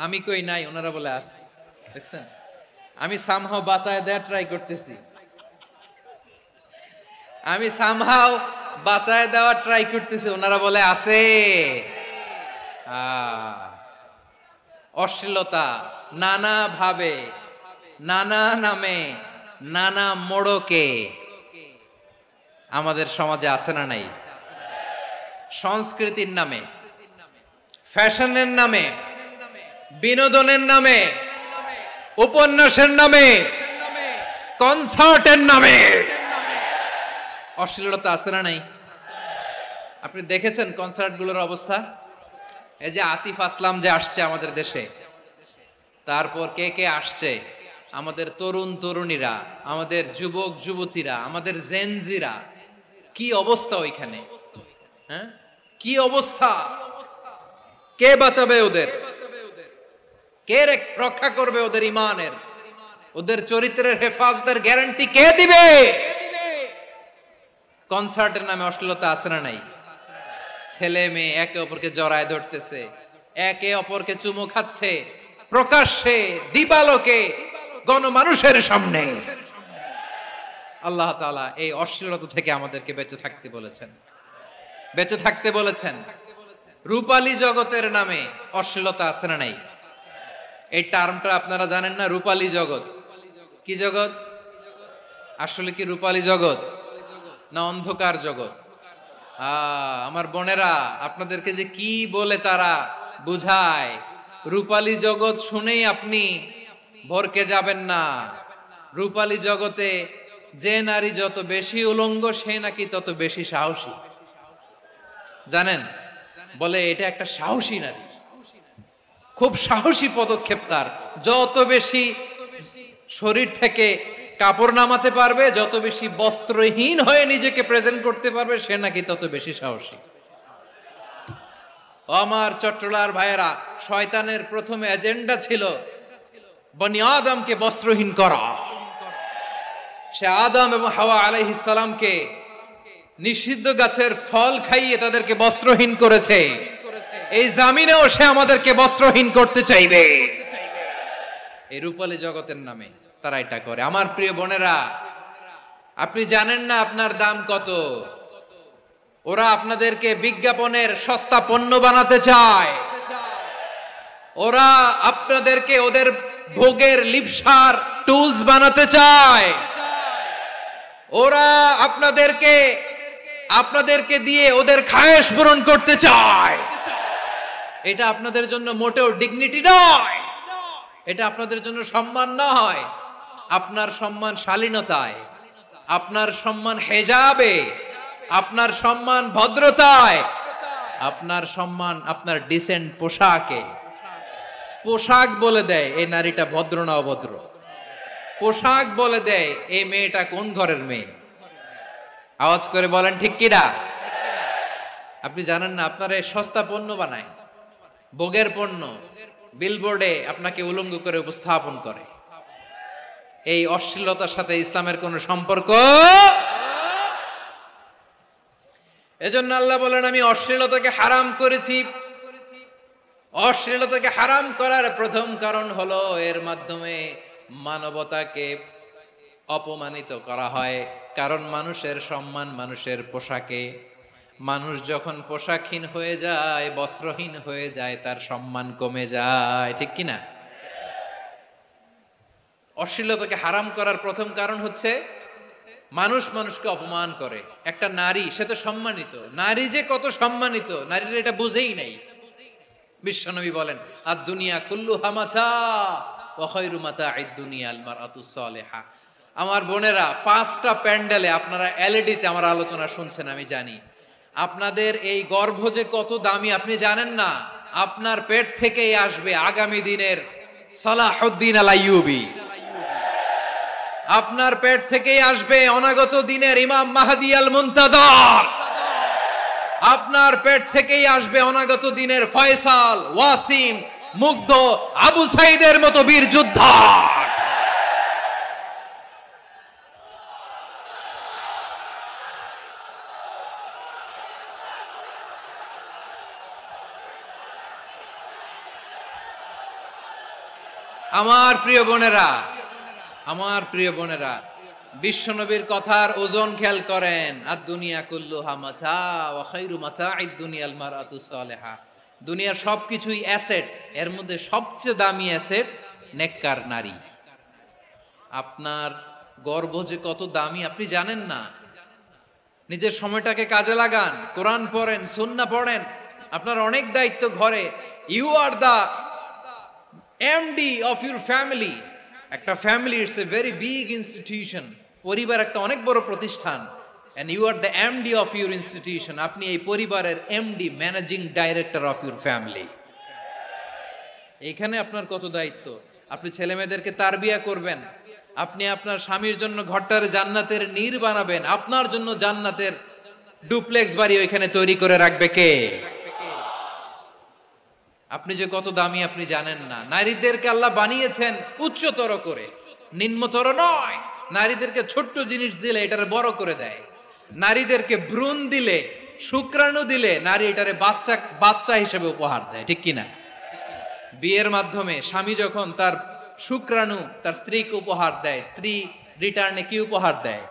Speaker 1: আমি কই নাই, ওনারা বলে আছে। দেখছেন, আমি সামহাও বাঁচায় দেওয়া ট্রাই করতেছি, আমি সামহাও বাঁচায় দেওয়া ট্রাই করতেছি, ওনারা বলে আছে। অশ্লীলতা নানা ভাবে, নানা নামে, নানা মোড়কে আমাদের সমাজে আছে না নাই? সংস্কৃতির নামে, ফ্যাশনের নামে, বিনোদনের নামে, উপন্যাসের নামে, কনসার্টের নামে অশ্লীলতা আছে না নাই? আপনি দেখেছেন কনসার্টগুলোর অবস্থা? এই যে আতিফ আসলাম যে আসছে আমাদের দেশে, তারপর কে কে আসছে, আমাদের তরুণ তরুণীরা, আমাদের যুবক যুবতীরা, আমাদের জেনজিরা, কি অবস্থা ওইখানে? হ্যাঁ, কি অবস্থা? কে বাঁচাবে ওদের? কে রক্ষা করবে ওদের ইমানের, ওদের চরিত্রের হেফাজতের গ্যারান্টি কে দিবে? কনসার্টের নামে অশ্লীলতা আছে না নাই? ছেলে মেয়ে একে অপরকে জড়ায় ধরতেছে, একে অপরকে চুমু খাচ্ছে প্রকাশ্যে, দিবালোকে, গণমানুষের সামনে। আল্লাহ তাআলা এই অশ্লীলতা থেকে আমাদেরকে বেঁচে থাকতে বলেছেন, বেঁচে থাকতে বলেছেন। রূপালী জগতের নামে অশ্লীলতা আছে না নাই? এই টার্মটা আপনারা জানেন না? রূপালী জগৎ কি জগৎ? আসলে কি রূপালী জগৎ না অন্ধকার জগৎ? আমার বোনেরা, আপনাদেরকে যে কি বলে তারা বুঝায়, রূপালী জগৎ শুনেই আপনি ভরকে যাবেন না। রূপালী জগতে যে নারী যত বেশি উলঙ্গ, সে নাকি তত বেশি সাহসী। জানেন, বলে এটা একটা সাহসী নারী, খুব সাহসী পদক্ষেপ তার। যত বেশি শরীর থেকে কাপড় নামাতে পারবে, যত বেশি বস্ত্রহীন হয়ে নিজেকে প্রেজেন্ট করতে পারবে, সে নাকি তত বেশি সাহসী। আমার চট্টলার ভাইয়েরা, শয়তানের প্রথম এজেন্ডা ছিল বনি আদমকে বস্ত্রহীন করা। সে আদম এবং হাওয়া আলাইহিস সালামকে নিষিদ্ধ গাছের ফল খাইয়ে তাদেরকে বস্ত্রহীন করেছে। এই জামিনেও সে আমাদেরকে বস্ত্রহীন করতে চাইবে। এই রূপালী জগতের নামে তারা এটা করে। আমার প্রিয় বোনেরা, আপনি জানেন না আপনার দাম কত। ওরা আপনাদেরকে বিজ্ঞাপনের সস্তা পণ্য বানাতে চায়। ওরা আপনাদেরকে ওদের ভোগের লিপসার টুলস বানাতে চায়। ওরা আপনাদেরকে দিয়ে ওদের খায়েশ পূরণ করতে চায়। এটা আপনাদের জন্য মোটেও ডিগনিটি নয়, এটা আপনাদের জন্য সম্মান নয়। আপনার সম্মান শালীনতায়, আপনার সম্মান হেজাবে, আপনার সম্মান ভদ্রতায়, আপনার সম্মান আপনার ডিসেন্ট পোশাকে। পোশাক বলে দেয় এই নারীটা ভদ্র না অভদ্র, পোশাক বলে দেয় এই মেয়েটা কোন ঘরের মেয়ে। আওয়াজ করে বলেন ঠিক কিনা? আপনি জানেন না, আপনারা সস্তা পণ্য বানায়, ভোগের পণ্য, বিলবোর্ডে আপনাকে উলঙ্গ করে উপস্থাপন করে। এই অশ্লীলতার সাথে ইসলামের কোন সম্পর্ক। এজন্য আল্লাহ বলেন আমি অশ্লীলতাকে হারাম করেছি। অশ্লীলতাকে হারাম করার প্রথম কারণ হলো এর মাধ্যমে মানবতাকে অপমানিত করা হয়। কারণ মানুষের সম্মান মানুষের পোশাকে। মানুষ যখন পোশাকহীন হয়ে যায়, বস্ত্রহীন হয়ে যায়, তার সম্মান কমে যায়, ঠিক কিনা? অশ্লীলতাকে হারাম করার প্রথম কারণ হচ্ছে মানুষ মানুষকে অপমান করে। একটা নারী, সে তো সম্মানিত, নারী যে কত সম্মানিত নারীরা এটা বুঝেই নাই। বিশ্বনবী বলেন আর দুনিয়া কুল্লুহা মাতা ওয়া খায়রু মাতা'আদ দুনিয়া আল মারআতুস সালিহা। আমার বোনেরা, 5টা প্যান্ডেলে আপনারা এলইডিতে আমার আলোচনা শুনছেন, আমি জানি। আপনাদের এই গর্ভ যে কত দামি আপনি জানেন না। আপনার পেট থেকেই আসবে আগামী দিনের সালাহুদ্দিন আল আইয়ুবী। আপনার পেট থেকেই আসবে অনাগত দিনের ইমাম মাহদী আল মুনতাযর। আপনার পেট থেকেই আসবে অনাগত দিনের ফয়সাল, ওয়াসিম, মুগ্ধ, আবু সাইদের মতো বীর যোদ্ধা। আমার প্রিয় বোনেরা, আমার প্রিয় বোনেরা, বিশ্বনবীর কথার ওজন খেয়াল করেন। আর দুনিয়া কুল্লুহা মাতা ওয়া খায়রু মাতা'আদ দুনিয়া আল মারআতুস সালিহা। দুনিয়ার সবকিছুই অ্যাসেট, এর মধ্যে সবচেয়ে দামি অ্যাসেট নেককার নারী। আপনার গর্ভ যে কত দামি আপনি জানেন না। নিজের সময়টাকে কাজে লাগান, কোরআন পড়েন, সুন্নাহ পড়েন। আপনার অনেক দায়িত্ব ঘরে। You are the MD of your family. একটা family it's a very big institution. পরিবার একটা অনেক বড় প্রতিষ্ঠান। And you are the MD of your institution. আপনি এই পরিবারের MD, managing director of your family. এখানে আপনার কত দায়িত্ব। আপনি ছেলে মেয়েদেরকে তারবিয়া করবেন। আপনি আপনার স্বামীর জন্য ঘরটার জান্নাতের নীর বানাবেন। আপনার জন্য জান্নাতের ডুপ্লেক্স বাড়ি ওইখানে তৈরি করে রাখবে কে? আপনি যে কত দামি আপনি জানেন না। নারীদেরকে আল্লাহ বানিয়েছেন উচ্চতর করে, নিম্নতর নয়। নারীদেরকে ছোট্ট জিনিস দিলে এটারে বড় করে দেয়। নারীদেরকে ভ্রূণ দিলে, শুক্রাণু দিলে নারী এটারে বাচ্চা বাচ্চা হিসেবে উপহার দেয়, ঠিক কিনা? বিয়ের মাধ্যমে স্বামী যখন তার শুক্রাণু তার স্ত্রীকে উপহার দেয়, স্ত্রী রিটার্নে কি উপহার দেয়?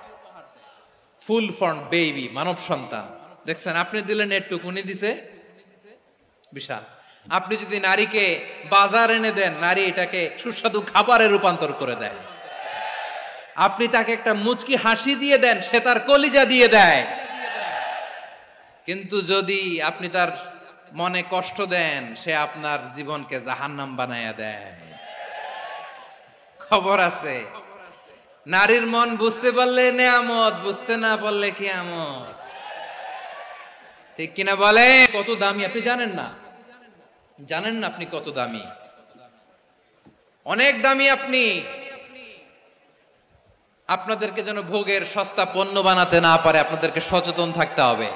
Speaker 1: ফুল ফর্ম বেবি, মানব সন্তান। দেখছেন, আপনি দিলেন একটুক, উনি দিছে বিশাল। আপনি যদি নারীকে বাজার এনে দেন, নারী এটাকে সুস্বাদু খাবারে রূপান্তর করে দেয়। আপনি তাকে একটা মুচকি হাসি দিয়ে দেন, সে তার কলিজা দিয়ে দেয়। কিন্তু যদি আপনি তার মনে কষ্ট দেন, সে আপনার জীবনকে জাহান্নাম বানায়া দেয়। খবর আছে। নারীর মন বুঝতে পারলে নেয়ামত, বুঝতে না পারলে কিয়ামত, ঠিক কিনা বলে? কত দামি আপনি জানেন না। জানেন না আপনি কত দামি, অনেক দামি আপনি। আপনাদেরকে যেন ভোগের সস্তা পণ্য বানাতে না পারে, আপনাদেরকে সচেতন থাকতে হবে,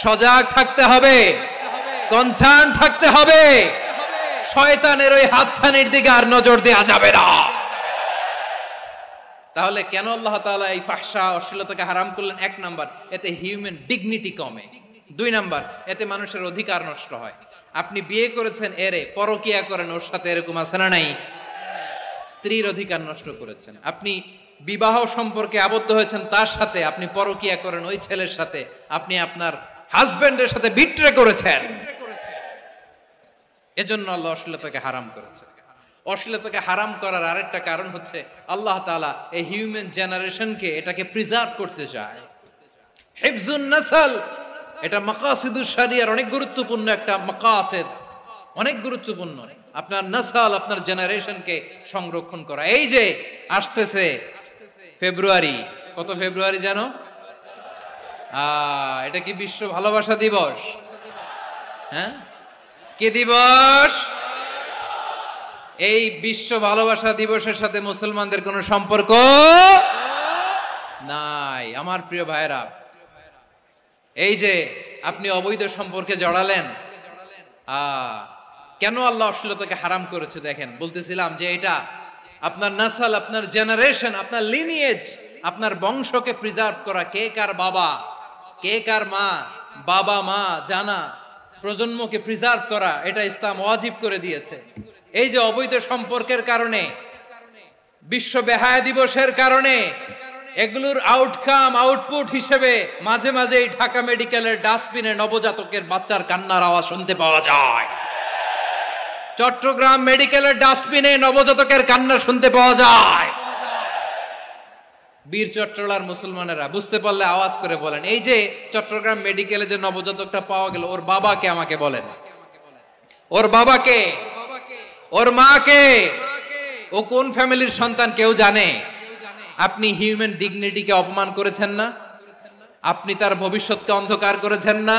Speaker 1: সজাগ থাকতে হবে, কনসার্ন থাকতে হবে। শয়তানের ওই হাতছানির দিকে আর নজর দেওয়া যাবে না। তাহলে কেন আল্লাহ তাআলা এই ফাহশা অশ্লীলতাকে হারাম করলেন? 1 নাম্বার, এতে হিউম্যান ডিগনিটি কমে। 2 নাম্বার, এতে মানুষের অধিকার নষ্ট হয়। আপনি বিয়ে করেছেন, এরে পরকিয়া করেন, ওর সাথে এরকম আছে না নাই? স্ত্রীর অধিকার নষ্ট করেছেন। আপনি বিবাহ সম্পর্কে আবদ্ধ হয়েছেন তার সাথে, আপনি পরকিয়া করেন ওই ছেলের সাথে, আপনি আপনার হাজবেন্ডের সাথে বিট্রে করেছেন। এজন্য আল্লাহ অশ্লীলতাকে হারাম করেছেন। অশ্লীলতাকে হারাম করার আরেকটা কারণ হচ্ছে আল্লাহ তাআলা এই হিউম্যান জেনারেশনকে এটাকে প্রিজার্ভ করতে চায়। হিফজুন নাসল, এটা মাকাসিদুশ শরিয়ার অনেক গুরুত্বপূর্ণ একটা মাকাসিদ, অনেক গুরুত্বপূর্ণ। আপনার নাসল, আপনার জেনারেশনকে সংরক্ষণ করা। এই যে আসতেছে ফেব্রুয়ারি, কত ফেব্রুয়ারি জানো? এটা কি বিশ্ব ভালোবাসা দিবস? হ্যাঁ, কি দিবস? এই বিশ্ব ভালোবাসা দিবসের সাথে মুসলমানদের কোনো সম্পর্ক নাই। আমার প্রিয় ভাইরা, এই যে আপনি অবৈধ সম্পর্কে জড়ালেন, কেন আল্লাহ অশ্লীলতাকে হারাম করেছে দেখেন। বলতেছিলাম যে এটা আপনার নাসাল, আপনার জেনারেশন, আপনার লিনিয়েজ, আপনার বংশকে প্রিজার্ভ করা। কে কার বাবা, কে কার মা, বাবা মা জানা, প্রজন্মকে প্রিজার্ভ করা, এটা ইসলাম ওয়াজিব করে দিয়েছে। এই যে অবৈধ সম্পর্কের কারণে, বিশ্ব বেহায়া দিবসের কারণে, এগুলোর আউটকাম আউটপুট হিসেবে মাঝে মাঝে ঢাকা মেডিকেলের ডাস্টবিনে নবজাতকের বাচ্চার কান্নার আওয়াজ শুনতে পাওয়া যায়। চট্টগ্রাম মেডিকেলের ডাস্টবিনে নবজাতকের কান্না শুনতে পাওয়া যায়। বীর চট্টলার মুসলমানেরা বুঝতে পারলে আওয়াজ করে বলেন, এই যে চট্টগ্রাম মেডিকেলে যে নবজাতকটা পাওয়া গেল, ওর বাবাকে আমাকে বলেন, ওর বাবাকে, ওর মাকে, ও কোন ফ্যামিলির সন্তান কেউ জানে? আপনি হিউম্যান ডিগনিটিকে অপমান করেছেন না? আপনি তার ভবিষ্যৎকে অন্ধকার করেছেন না?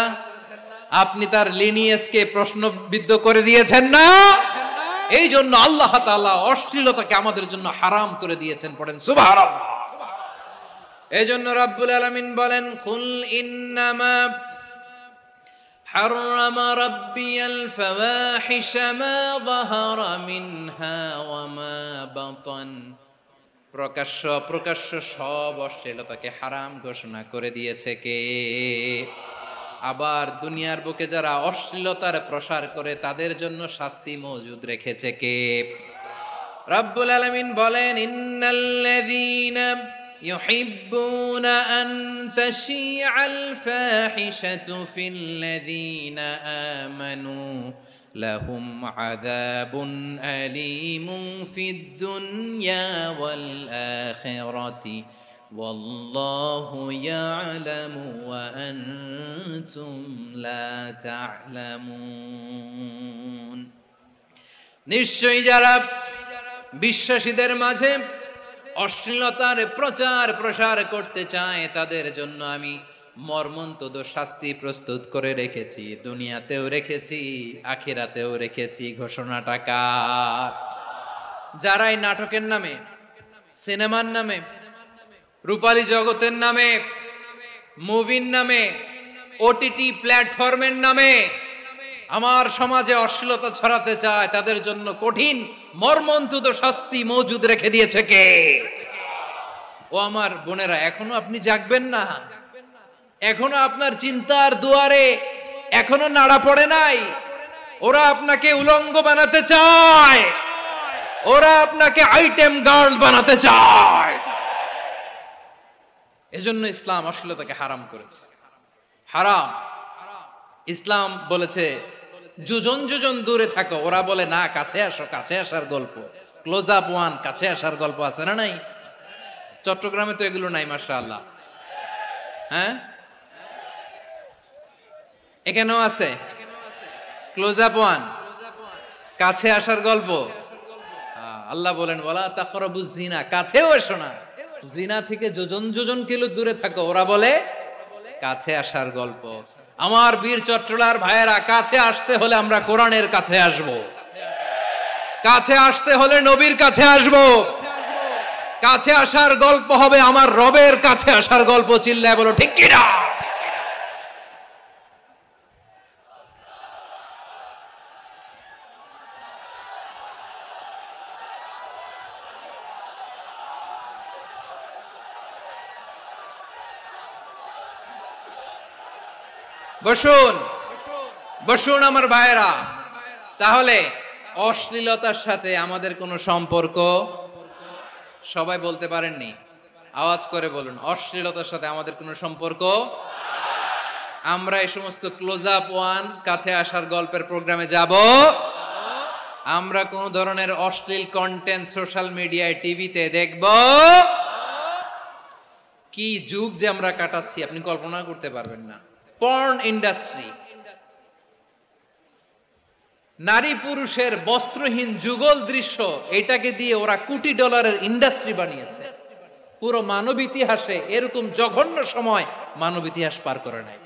Speaker 1: আপনি তার লিনিয়েজকে প্রশ্নবিদ্ধ করে দিয়েছেন না? এই জন্য আল্লাহ তাআলা অশ্লীলতাকে আমাদের জন্য হারাম করে দিয়েছেন। পড়েন সুবহানাল্লাহ। এই জন্য রাব্বুল আলামিন বলেন, কুল ইন্নামা حرم ربي الفواحش ما ظهر منها وما بطن। প্রকাশ্য প্রকাশ্য সব অশ্লীলতাকে হারাম ঘোষণা করে দিয়েছে কে? আবার দুনিয়ার বুকে যারা অশ্লীলতার প্রসার করে তাদের জন্য শাস্তি মজুদ রেখেছে কে? রব্বুল আলামিন বলেন, ইন্নাল্লাযীনা يحبون أن تشيع الفاحشة في الذين آمنوا لهم عذاب أليم في الدنيا والآخرة والله يعلم وأنتم لا تعلمون। নিশ্চয়ই যারা বিশ্বাসীদের মাঝে অশ্লীলতার প্রচার প্রসার করতে চায় তাদের জন্য আমি মর্মন্তুদ শাস্তি প্রস্তুত করে রেখেছি, দুনিয়াতেও রেখেছি, আখিরাতেও রেখেছি। ঘোষণাটা কার? যারা এই নাটকের নামে, সিনেমার নামে, রূপালী জগতের নামে, মুভির নামে, ওটিটি প্ল্যাটফর্মের নামে আমার সমাজে অশ্লীলতা ছড়াতে চায় তাদের জন্য কঠিন মর্মন্তুদ শাস্তি মজুদ রেখে দিয়েছে কে? ও আমার বোনেরা, এখনো আপনি জাগবেন না? এখনো আপনার চিন্তার দুয়ারে এখনো নাড়া পড়ে নাই? ওরা আপনাকে উলঙ্গ বানাতে চায়, ওরা আপনাকে আইটেম গার্ল বানাতে চায়। এজন্য ইসলাম অশ্লীলতাকে হারাম করেছে। হারাম। ইসলাম বলেছে যোজন যোজন দূরে থাকো। ওরা বলে না, কাছে আসো, কাছে আসার গল্প, ক্লোজ আপ ওয়ান, কাছে আসার গল্প আছে না? নাই? চট্টগ্রামে তো এগুলো নাই মাশাআল্লাহ। হ্যাঁ, এখানেও আছে ক্লোজ আপ ওয়ান, কাছে আসার গল্প। আল্লাহ বলেন, ওয়ালা তাকরাবুজ জিনা, কাছেও এসো না, জিনা থেকে যোজন যোজন কিলো দূরে থাকো। ওরা বলে কাছে আসার গল্প। আমার বীর চট্টলার ভাইয়েরা, কাছে আসতে হলে আমরা কোরআনের কাছে আসব, কাছে আসতে হলে নবীর কাছে আসব, কাছে আসার গল্প হবে আমার রবের কাছে আসার গল্প। চিল্লায় বলো ঠিক কিনা? বসুন বসুন আমার ভাইয়েরা। তাহলে অশ্লীলতার সাথে আমাদের কোনো সম্পর্ক? সবাই বলতে পারেননি, আওয়াজ করে বলুন, অশ্লীলতার সাথে আমাদের কোনো সম্পর্ক? আমরা এই সমস্ত ক্লোজ আপ ওয়ান, কাছে আসার গল্পের প্রোগ্রামে যাব? আমরা কোন ধরনের অশ্লীল কন্টেন্ট সোশ্যাল মিডিয়ায়, টিভিতে দেখব? কি যুগ যে আমরা কাটাচ্ছি আপনি কল্পনা করতে পারবেন না। পর্ন ইন্ডাস্ট্রি, নারী পুরুষের বস্ত্রহীন যুগল দৃশ্য, এটাকে দিয়ে ওরা কোটি ডলারের ইন্ডাস্ট্রি বানিয়েছে। পুরো মানব ইতিহাসে এরকম জঘন্য সময় মানব ইতিহাস পার করে নাই।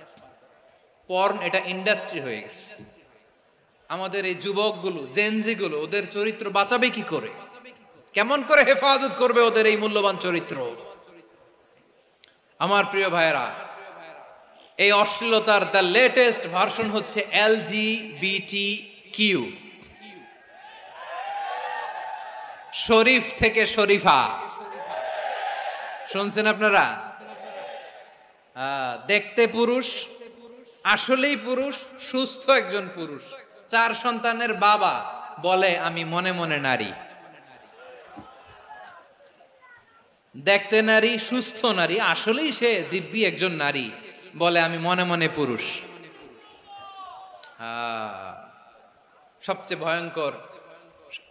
Speaker 1: পর্ন এটা ইন্ডাস্ট্রি হয়ে গেছে। আমাদের এই যুবকগুলো, জেনজিগুলো, ওদের চরিত্র বাঁচাবে কি করে? কেমন করে হেফাজত করবে ওদের এই মূল্যবান চরিত্র? আমার প্রিয় ভাইয়েরা, এই অশ্লীলতার দ্য লেটেস্ট ভার্সন হচ্ছে LGBTQ, শরীফ থেকে শরীফা। শুনছেন আপনারা? দেখতে পুরুষ, আসলেই পুরুষ, সুস্থ একজন পুরুষ, 4 সন্তানের বাবা, বলে আমি মনে মনে নারী। দেখতে নারী, সুস্থ নারী, আসলেই সে দিব্যি একজন নারী, বলে আমি মনে মনে পুরুষ। সবচেয়ে ভয়ঙ্কর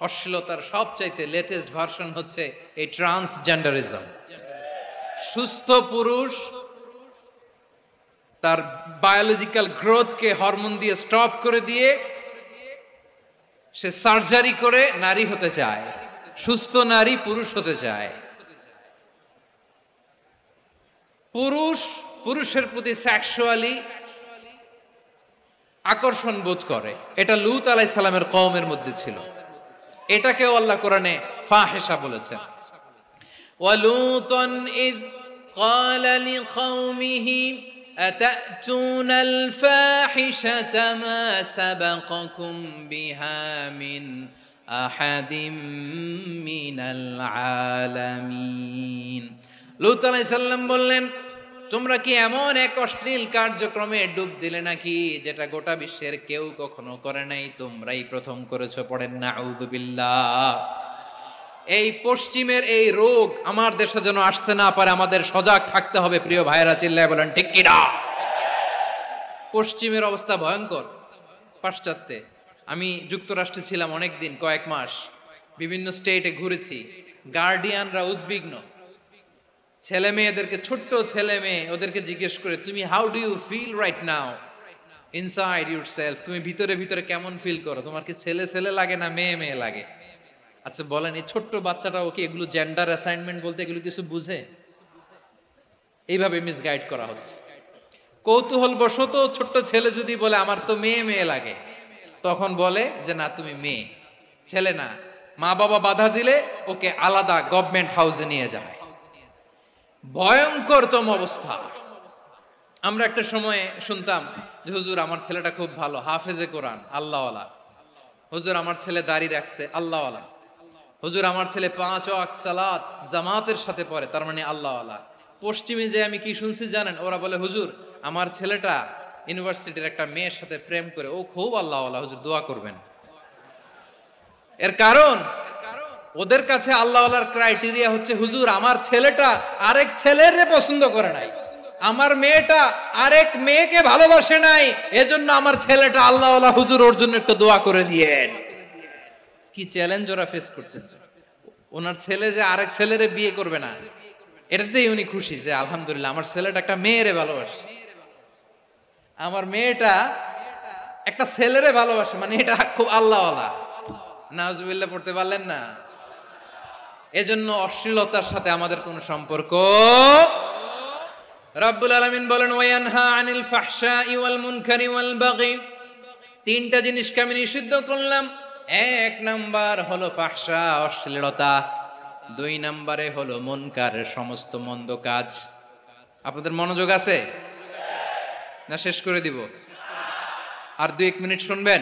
Speaker 1: অশ্লীলতার সবচাইতে লেটেস্ট ভার্সন হচ্ছে এই ট্রান্সজেন্ডারিজম। সুস্থ পুরুষ তার বায়োলজিক্যাল গ্রোথকে হরমোন দিয়ে স্টপ করে দিয়ে সে সার্জারি করে নারী হতে চায়, সুস্থ নারী পুরুষ হতে চায়। পুরুষ পুরুষের প্রতি সেক্সুয়ালি আকর্ষণ বোধ করে, এটা লূত আলাইহিস সালামের কওমের মধ্যে ছিল। এটাকেও আল্লাহ কোরআনে ফাহিশা বলেছেন। ওয়ালুতান ইয ক্বালা লিকওমিহি আতাতুনাল ফাহিশাতা মা সাবাকাকুম বিহা মিন আহাদিম মিনাল আলামিন। লূত আলাইহিস সালাম বললেন, তোমরা কি এমন এক অশ্লীল কার্যক্রমে ডুব দিলে নাকি যেটা গোটা বিশ্বের কেউ কখনো করে নাই, তোমরাই প্রথম করেছো? পড়েন নাউযুবিল্লাহ। এই পশ্চিমের এই রোগ আমার দেশে যেন আসতে না পারে, আমাদের সজাগ থাকতে হবে। প্রিয় ভাইয়েরা, চিল্লায় বলেন ঠিক কি না? পশ্চিমের অবস্থা ভয়ঙ্কর। পাশ্চাত্যে, আমি যুক্তরাষ্ট্রে ছিলাম অনেকদিন, কয়েক মাস, বিভিন্ন স্টেটে ঘুরেছি। গার্ডিয়ানরা উদ্বিগ্ন, ছেলে মেয়েদেরকে, ছোট্ট ছেলে মেয়ে, ওদেরকে জিজ্ঞেস করে, তুমি how do you feel right now inside yourself? তুমি ভিতরে ভিতরে কেমন ফিল করো? তোমার কি ছেলে ছেলে লাগে না মেয়ে মেয়ে লাগে? আচ্ছা বলেন, এই ছোট্ট বাচ্চাটা ওকে এগুলো জেন্ডার অ্যাসাইনমেন্ট বলতে এগুলো কিছু বুঝে? এইভাবে মিসগাইড করা হচ্ছে। কৌতূহল বশত ছোট্ট ছেলে যদি বলে আমার তো মেয়ে মেয়ে লাগে, তখন বলে যে না তুমি মেয়ে, ছেলে না। মা বাবা বাধা দিলে ওকে আলাদা গভর্নমেন্ট হাউসে নিয়ে যায়। ভয়ঙ্করতম অবস্থা। আমরা একটা সময়ে শুনতাম যে হুজুর আমার ছেলেটা খুব ভালো, হাফেজে কোরআন, আল্লাহওয়ালা। হুজুর আমার ছেলে দাড়ি রাখছে, আল্লাহওয়ালা। হুজুর আমার ছেলে 5 ওয়াক্ত সালাত জামাতের সাথে পড়ে, তার মানে আল্লাহওয়ালা। পশ্চিমে যে আমি কি শুনছি জানেন? ওরা বলে হুজুর আমার ছেলেটা ইউনিভার্সিটির একটা মেয়ের সাথে প্রেম করে, ও খুব আল্লাহওয়ালা, হুজুর দোয়া করবেন। এর কারণ ওদের কাছে আল্লাহওয়ালার ক্রাইটেরিয়া হচ্ছে হুজুর আমার ছেলেটা আরেক ছেলের পছন্দ করে নাই, আমার মেয়েটা আরেক মেয়েকে ভালোবাসে নাই, এজন্য আমার ছেলেটা আল্লাহওয়ালা, হুজুর ওর জন্য একটু দোয়া করে দিয়েন। কি চ্যালেঞ্জ ওরা ফেস করতেছে। ওনার ছেলে যে আরেক ছেলেরে বিয়ে করবে না, এটাতেই উনি খুশি যে আলহামদুলিল্লাহ আমার ছেলেটা একটা মেয়েরে ভালোবাসে, আমার মেয়েটা একটা ছেলেরে ভালোবাসে, মানে এটা খুব আল্লাহওয়ালা। নাউজুবিল্লাহ পড়তে পারলেন না? এজন্য অশ্লীলতার সাথে আমাদের কোনো সম্পর্ক। রব্বুল আলামিন বলেন ওয়ায়ানহা আনিল ফাহশাই ওয়াল মুনকারি ওয়াল বাগি। 3টা জিনিসকে আমি নিষিদ্ধ করলাম। 1 নাম্বার হলো ফাহশা, অশ্লীলতা। 2 নম্বরে হলো মুনকারের সমস্ত মন্দ কাজ। আপনাদের মনোযোগ আছে না? শেষ করে দিব? আর 2-1 মিনিট শুনবেন?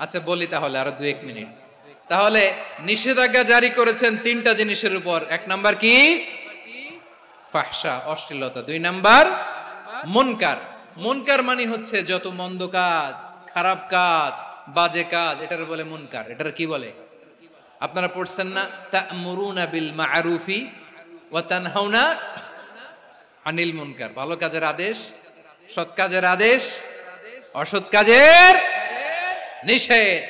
Speaker 1: আচ্ছা বলি তাহলে, আরো 2-1 মিনিট। তাহলে নিষেধাজ্ঞা জারি করেছেন 3টা জিনিসের উপর। 1 নাম্বার কি? ফাহশা, অশ্লীলতা। 2 নাম্বার মুনকার। মুনকার মানে হচ্ছে যত মন্দ কাজ, খারাপ কাজ, বাজে কাজ, এটার বলে মুনকার। এটার কি বলে? আপনারা পড়ছেন না তা'মুরুনা বিল মা'রুফি ওয়া তানহাউনা আনিল মুনকার। ভালো কাজের আদেশ, সৎ কাজের আদেশ, অসৎ কাজের নিষেধ।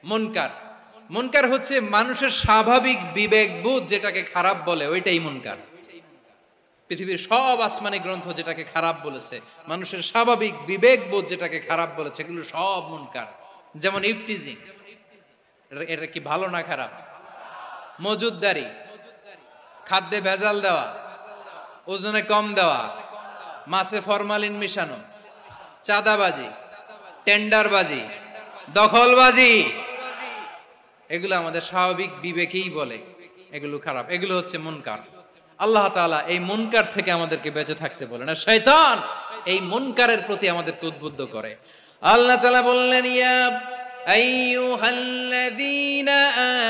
Speaker 1: মুনকার, মুনকার হচ্ছে মানুষের স্বাভাবিক বিবেকবোধ যেটাকে খারাপ বলে, ওইটাই মুনকার। পৃথিবীর সব আসমানি গ্রন্থ যেটাকে খারাপ বলেছে, মানুষের স্বাভাবিক বিবেকবোধ যেটাকে খারাপ বলেছে, এগুলো সব মুনকার। যেমন ইফটিজিং, এটা কি ভালো না খারাপ? মজুদদারি, খাদ্যে ভেজাল দেওয়া, ওজনে কম দেওয়া, মাছে ফরমালিন মিশানো, চাঁদাবাজি, টেন্ডারবাজি, দখলবাজি, এগুলো আমাদের স্বাভাবিক বিবেকেই বলে এগুলো খারাপ, এগুলো হচ্ছে মুনকার। আল্লাহ তাআলা এই মুনকার থেকে আমাদেরকে বেঁচে থাকতে বলেন, আর শয়তান এই মুনকারের প্রতি আমাদেরকে উদ্বুদ্ধ করে। আল্লাহ তাআলা বললেন, ইয়া আইয়ুহাল্লাযীনা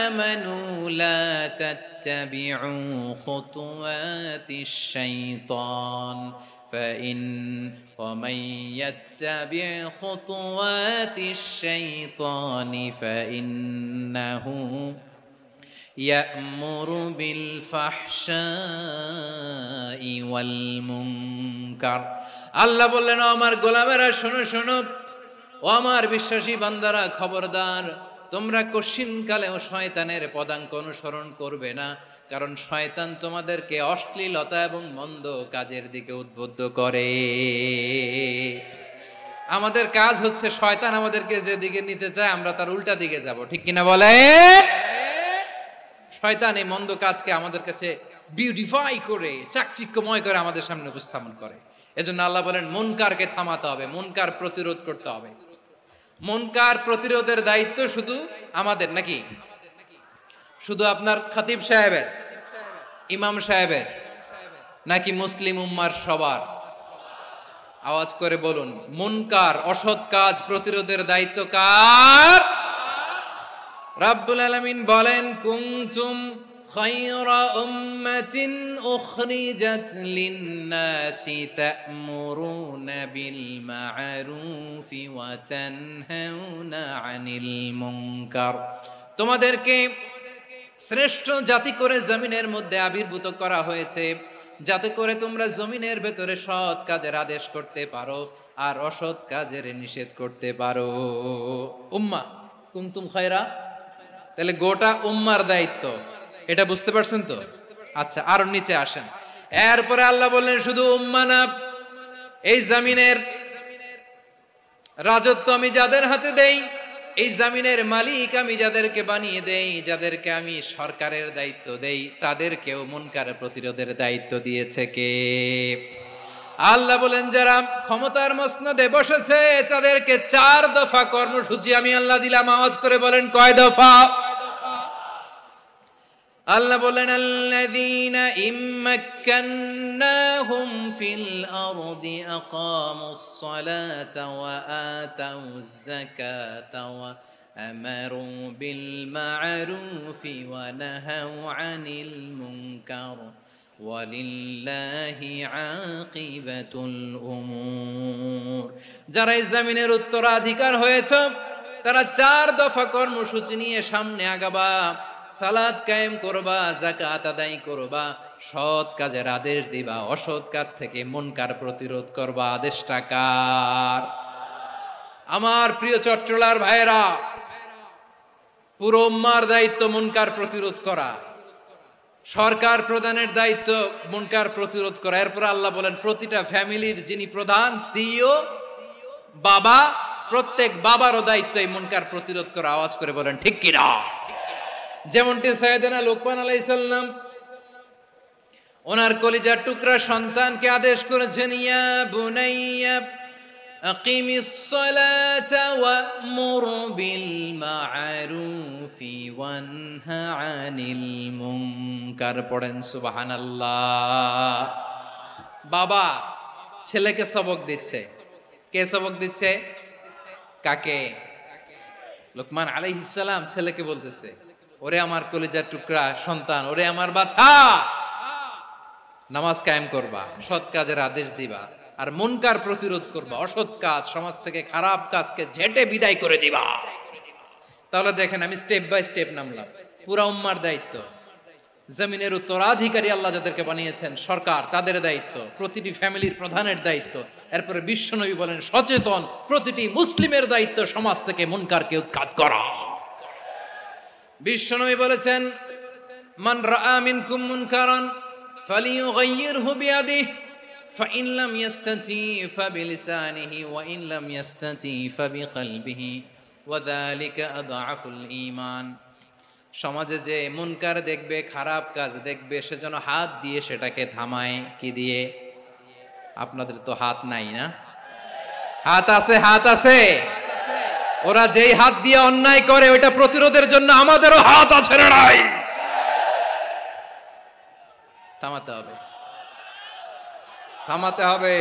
Speaker 1: আমানু লা তাত্তাবিউ খুতুওয়াতিশ শাইতান ومن يتبع خطوات الشيطان فإنه يأمر بالفحشاء والمنكر। আল্লাহ বললেন, আমার গোলামেরা শোনো শোনো, ও আমার বিশ্বাসী বান্দারা খবরদার, তোমরা কশিনকালেও শয়তানের পদাঙ্ক অনুসরণ করবে না, কারণ শয়তান তোমাদেরকে অশ্লীলতা এবং মন্দ কাজের দিকে উদ্বুদ্ধ করে। আমাদের কাজ হচ্ছে শয়তান আমাদেরকে যে দিকে নিতে চায় আমরা তার উল্টা দিকে যাব, ঠিক কিনা বলে? শয়তান এই মন্দ কাজকে আমাদের কাছে বিউটিফাই করে, চাকচিক্যময় করে আমাদের সামনে উপস্থাপন করে। এজন্য আল্লাহ বলেন, মুনকারকে থামাতে হবে, মুনকার প্রতিরোধ করতে হবে। মুনকার প্রতিরোধের দায়িত্ব শুধু আমাদের নাকি? শুধু আপনার খতিব সাহেবের, ইমাম সাহেবের, নাকি মুসলিম উম্মার সবার? আওয়াজ করে বলুন, মুনকার অসৎ কাজ প্রতিরোধের দায়িত্ব কার? রাব্বুল আলামিন বলেন, কুনতুম খায়রা উম্মাতিন উখরিজাত লিন-নাসি তা'মুরুনা বিল মা'রুফি ওয়া তানহাউনা আনিল মুনকার। তোমাদেরকে শ্রেষ্ঠ জাতি করে জমিনের মধ্যে আবির্ভূত করা হয়েছে, যাতে করে তোমরা জমিনের ভেতরে সৎ কাজের আদেশ করতে পারো আর অসৎ কাজের নিষেধ করতে পারো। উম্মাহ কুনতুম খায়রা, তাহলে গোটা উম্মার দায়িত্ব, এটা বুঝতে পারছেন তো? আচ্ছা, আরো নিচে আসেন। এরপরে আল্লাহ বললেন, শুধু উম্মাহ না, এই জমিনের রাজত্ব আমি যাদের হাতে দেই, এই জমিনের মালিক আমি যাদেরকে বানিয়ে দেই, যাদেরকে আমি সরকারের দায়িত্ব দেই, তাদেরকেও মুনকার প্রতিরোধের দায়িত্ব দিয়েছে কে? আল্লাহ বলেন, যারা ক্ষমতার মসনদে বসেছে তাদেরকে 4 দফা কর্মসূচি আমি আল্লাহ দিলাম। আওয়াজ করে বলেন, কয় দফা? আল্লাহ বলেন, আল্লাযীনা ইম্মাক্কান্নাহুম ফিল আরদি আকামুস সালাতা ওয়া আতাউয যাকাতা ওয়া আমারু বিল মা'রুফি ওয়া নাহাউ আনিল মুনকার ওয়ালিল্লাহি আকিবাতুল উমুর। যারা এই জমিনের উত্তরাধিকার হয়েছে তারা 4 দফা কর্মসূচি নিয়ে সামনে আগাবা। সালাত কায়েম করবা, যাকাত আদায় করবা, সৎ কাজের আদেশ দিবা, অসৎ কাজ থেকে মুনকার প্রতিরোধ করবা। আদেশটা কার? আমার প্রিয় চট্টলার ভাইরা, পুরো উম্মার দায়িত্ব মুনকার প্রতিরোধ করা, সরকার প্রধানের দায়িত্ব মুনকার প্রতিরোধ করা। এরপর আল্লাহ বলেন, প্রতিটা ফ্যামিলির যিনি প্রধান সিইও বাবা, প্রত্যেক বাবারও দায়িত্ব এই মুনকার প্রতিরোধ করা। আওয়াজ করে বলেন, ঠিক কিনা? যেমনটি সাইয়েদনা লোকমান আলাইহিস সালাম ওনার কলিজার টুকরা সন্তানকে আদেশ করেছেন, ইয়া বুনাইয়া আকিমিস সালাতা ওয়া'মুর বিল মা'রুফি ওয়ানহা আনিল মুনকার। পড়েন সুবহানাল্লাহ। বাবা ছেলেকে সবক দিচ্ছে। কে সবক দিচ্ছে? কাকে? লোকমান আলাইহিস সালাম ছেলেকে বলতেছে, ওরে আমার কলিজার টুকরা সন্তান, ওরে আমার বাছা, নামাজ কায়েম করবা, সৎ কাজের আদেশ দিবা, আর মুনকার প্রতিরোধ করবা, অসৎ কাজ, সমাজ থেকে খারাপ কাজকে ঝেঁটে বিদায় করে দিবা। তাহলে দেখেন, আমি স্টেপ বাই স্টেপ নামলাম। পুরা উম্মার দায়িত্ব, জমিনের উত্তরাধিকারী আল্লাহ যাদেরকে বানিয়েছেন সরকার, তাদের দায়িত্ব, প্রতিটি ফ্যামিলির প্রধানের দায়িত্ব। এরপরে বিশ্বনবী বলেন, সচেতন প্রতিটি মুসলিমের দায়িত্ব সমাজ থেকে মুনকারকে উৎখাত করা। বিশ্বনবী বলেছেন, মান রাআ মিনকুম মুনকারান ফালিয়ুগাইয়িরহু বিয়াদিহি ফাইন লাম ইয়াস্তাতি ফাবিলিসানিহি ওয়া ইন লাম ইয়াস্তাতি ফাবিকলবিহি ওয়া যালিকা আযআফুল ঈমান। সমাজে যে মুনকার দেখবে, খারাপ কাজ দেখবে, সে যেন হাত দিয়ে সেটাকে থামায়। কি দিয়ে? আপনাদের তো হাত নাই না? হাত আছে, হাত আছে। ওরা যেই হাত দিয়ে অন্যায় করে ওইটা প্রতিরোধের জন্য আমাদেরও হাত আছে না নাই? থামাতে হবে, থামাতে হবে।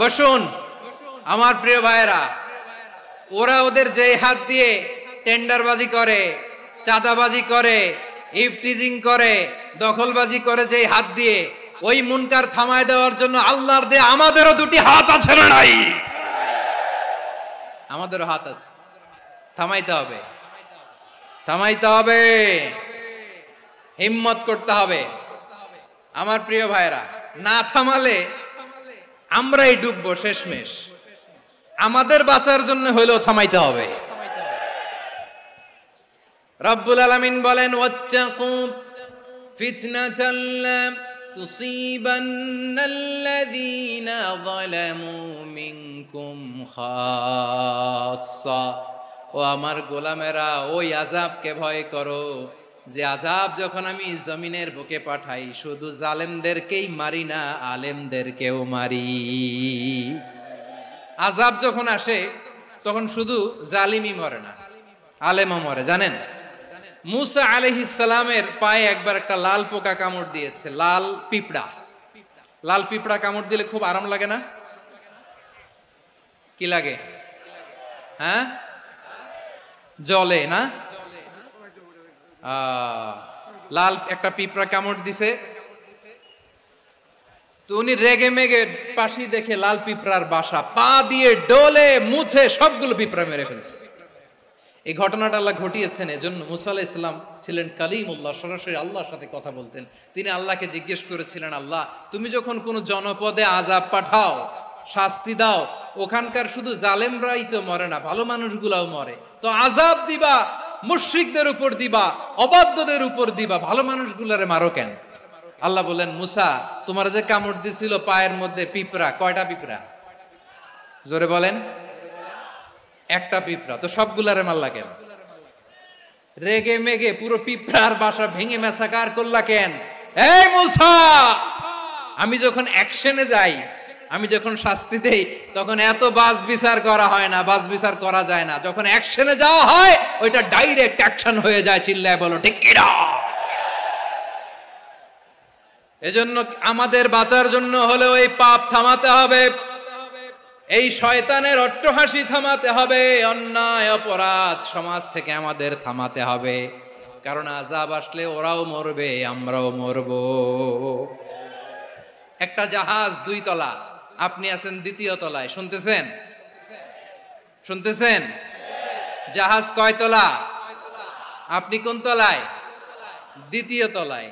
Speaker 1: বসুন আমার প্রিয় ভাইয়েরা, ওরা ওদের যে হাত দিয়ে টেন্ডারবাজি করে, চাঁদাবাজি করে, ইফটিজিং করে, দখলবাজি করে, যে হাত দিয়ে ওই মুনকার থামায় দেওয়ার জন্য আল্লাহর দিয়ে আমাদেরও দুটি হাত আছে না নাই? আমাদেরও হাত আছে, থামাইতে হবে, থামাইতে হবে, হিম্মত করতে হবে। আমার প্রিয় ভাইরা, না থামালে আমরাই ডুববো শেষমেশ। আমাদের বাঁচার জন্য হইলেও থামাইতে হবে। রব্বুল আলামিন বলেন, ওয়াত্তাকু ফিতনাতাল লা তুসিবান্নাল্লাযীনা যালামু মিনকুম খাসসা। ও আমার গোলামেরা, ওই আযাবকে ভয় করো যে আযাব যখন আমি জমিনের বুকে পাঠাই শুধু জালেমদেরকেই মারি না, আলেমদেরকেও মারি। আযাব যখন আসে তখন শুধু জালিমই মরে না, আলেমও মরে। জানেন, মুসা আলাইহিস সালামের পায়ে একবার একটা লাল পোকা কামড় দিয়েছে, লাল পিঁপড়া। লাল পিঁপড়া কামড় দিলে খুব আরাম লাগে না? কি লাগে? হ্যাঁ, জ্বলে না? লাল একটা পিঁপড়া কামড় দিছে, তো উনি রেগে মেগে পাশি দেখে লাল পিঁপড়ার বাসা, পা দিয়ে ডলে মুছে সবগুলো পিঁপড়া মেরে ফেলছে। এই ঘটনাটা আল্লাহ ঘটিয়েছেন এজন্য মুসা আলাইহিস সালাম ছিলেন কালিমুল্লাহ, সরাসরি আল্লাহর সাথে কথা বলতেন। তিনি আল্লাহকে জিজ্ঞেস করেছিলেন, আল্লাহ তুমি যখন কোন জনপদে আযাব পাঠাও, শাস্তি দাও, ওখানকার শুধু জালেমরাই তো মরে না, ভালো মানুষগুলাও মরে, তো আযাব দিবা মুশরিকদের উপর দিবা, অবাধ্যদের উপর দিবা, ভালো মানুষগুলারে মারো কেন? আল্লাহ বলেন, মুসা তোমার যে কামড় দিছিল পায়ের মধ্যে পিঁপড়া, কয়টা পিঁপড়া? জোরে বলেন। একটা পিঁপড়া, তো সবগুলারে মারলা কেন? রেগে মেগে পুরো পিঁপড়ার বাসা ভেঙে মেসাকার করলা কেন? এই মুসা, আমি যখন অ্যাকশনে যাই, আমি যখন শাস্তি দেই, তখন এত বাস বিচার করা হয় না, বাস বিচার করা যায় না। যখন অ্যাকশনে যাওয়া হয় ওইটা ডাইরেক্ট অ্যাকশন হয়ে যায়। চিল্লায় বলো ঠিক কিনা? এজন্য আমাদের বাঁচার জন্য হলে ওই পাপ থামাতে হবে, এই শয়তানের অট্টহাসি থামাতে হবে, অন্যায় অপরাধ সমাজ থেকে আমাদের থামাতে হবে। কারণ আযাব আসলে ওরাও মরবে, আমরাও মরব। একটা জাহাজ 2 তলা, আপনি আছেন 2য় তলায়, শুনতেছেন? শুনতেছেন? জাহাজ কয় তলা? আপনি কোন তলায়? 2য় তলায়।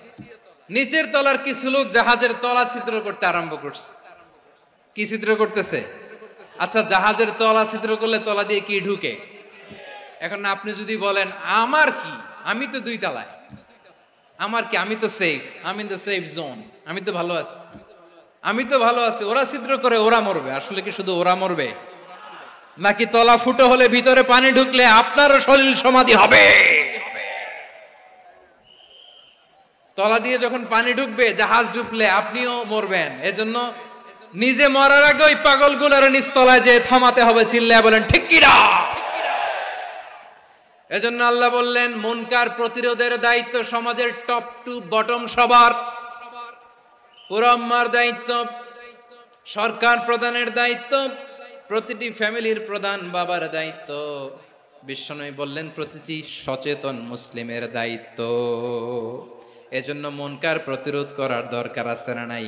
Speaker 1: নিচের তলার কিছু লোক জাহাজের তলা ছিদ্র করতে আরম্ভ করছে। কি ছিদ্র করতেছে? আচ্ছা, জাহাজের তলা ছিদ্র করলে তলা দিয়ে কি ঢুকে? এখন আপনি যদি বলেন আমার কি, আমি তো 2 তলায়, আমার কি, আমি তো সেফ, আমি ইন দ্য সেফ জোন, আমি তো ভালো আছি, আমি তো ভালো আছি, ওরা ছিদ্র করে ওরা মরবে। আসলে কি শুধু ওরা মরবে, নাকি তলা ফুটো হলে ভিতরে পানি ঢুকলে আপনারও শরীর সমাধি হবে? তলা দিয়ে যখন পানি ঢুকবে, জাহাজ ডুবলে আপনিও মরবেন। এজন্য নিজে মরার আগে ওই পাগলগুলোর নিচতলায় যে থামাতে হবে। চিল্লায় বলেন ঠিক কিনা? এজন্য আল্লাহ বললেন, মুনকার প্রতিরোধের দায়িত্ব সমাজের টপ টু বটম সবার। পুরো উম্মার দায়িত্ব, সরকার প্রধানের দায়িত্ব, প্রতিটি ফ্যামিলির প্রধান বাবার দায়িত্ব। বিশ্বনবী বললেন প্রতিটি সচেতন মুসলিমের দায়িত্ব। এজন্য মুনকার প্রতিরোধ করার দরকার আছে না নাই?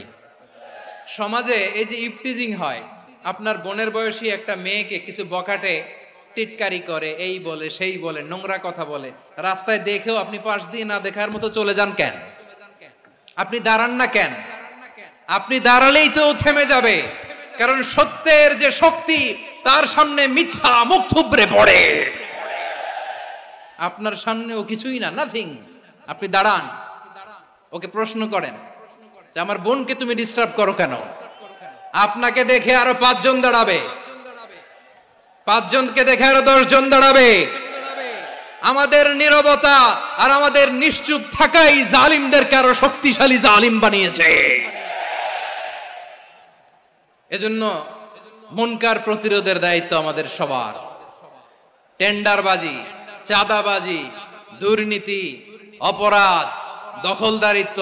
Speaker 1: সমাজে এই যে ইফটিজিং হয়, আপনার বোনের বয়সী একটা মেয়েকে কিছু বখাটে টিটকারি করে, এই বলে সেই বলে, নোংরা কথা বলে, রাস্তায় দেখেও আপনি পাশ দিয়ে না দেখার মতো চলে যান কেন? আপনি দাঁড়ান না কেন? আপনি দাঁড়ালেই তো থেমে যাবে, কারণ সত্যের যে শক্তি তার সামনে মিথ্যা মুখ থুবড়ে পড়ে। আপনার সামনে ও কিছুই না, নাথিং। আপনি দাঁড়ান, ওকে প্রশ্ন করেন যে আমার বোনকে তুমি ডিস্টার্ব করো কেন? আপনাকে দেখে আরো 5 জন দাঁড়াবে, 5 জনকে দেখে আরো 10 জন দাঁড়াবে। আমাদের নীরবতা আর আমাদের নিশ্চুপ থাকাই জালিমদেরকে আরো শক্তিশালী জালিম বানিয়েছে। এজন্য মুনকার প্রতিরোধের দায়িত্ব আমাদের সবার। টেন্ডারবাজি, চাঁদাবাজি, দুর্নীতি, অপরাধ, দখলদারিত্ব,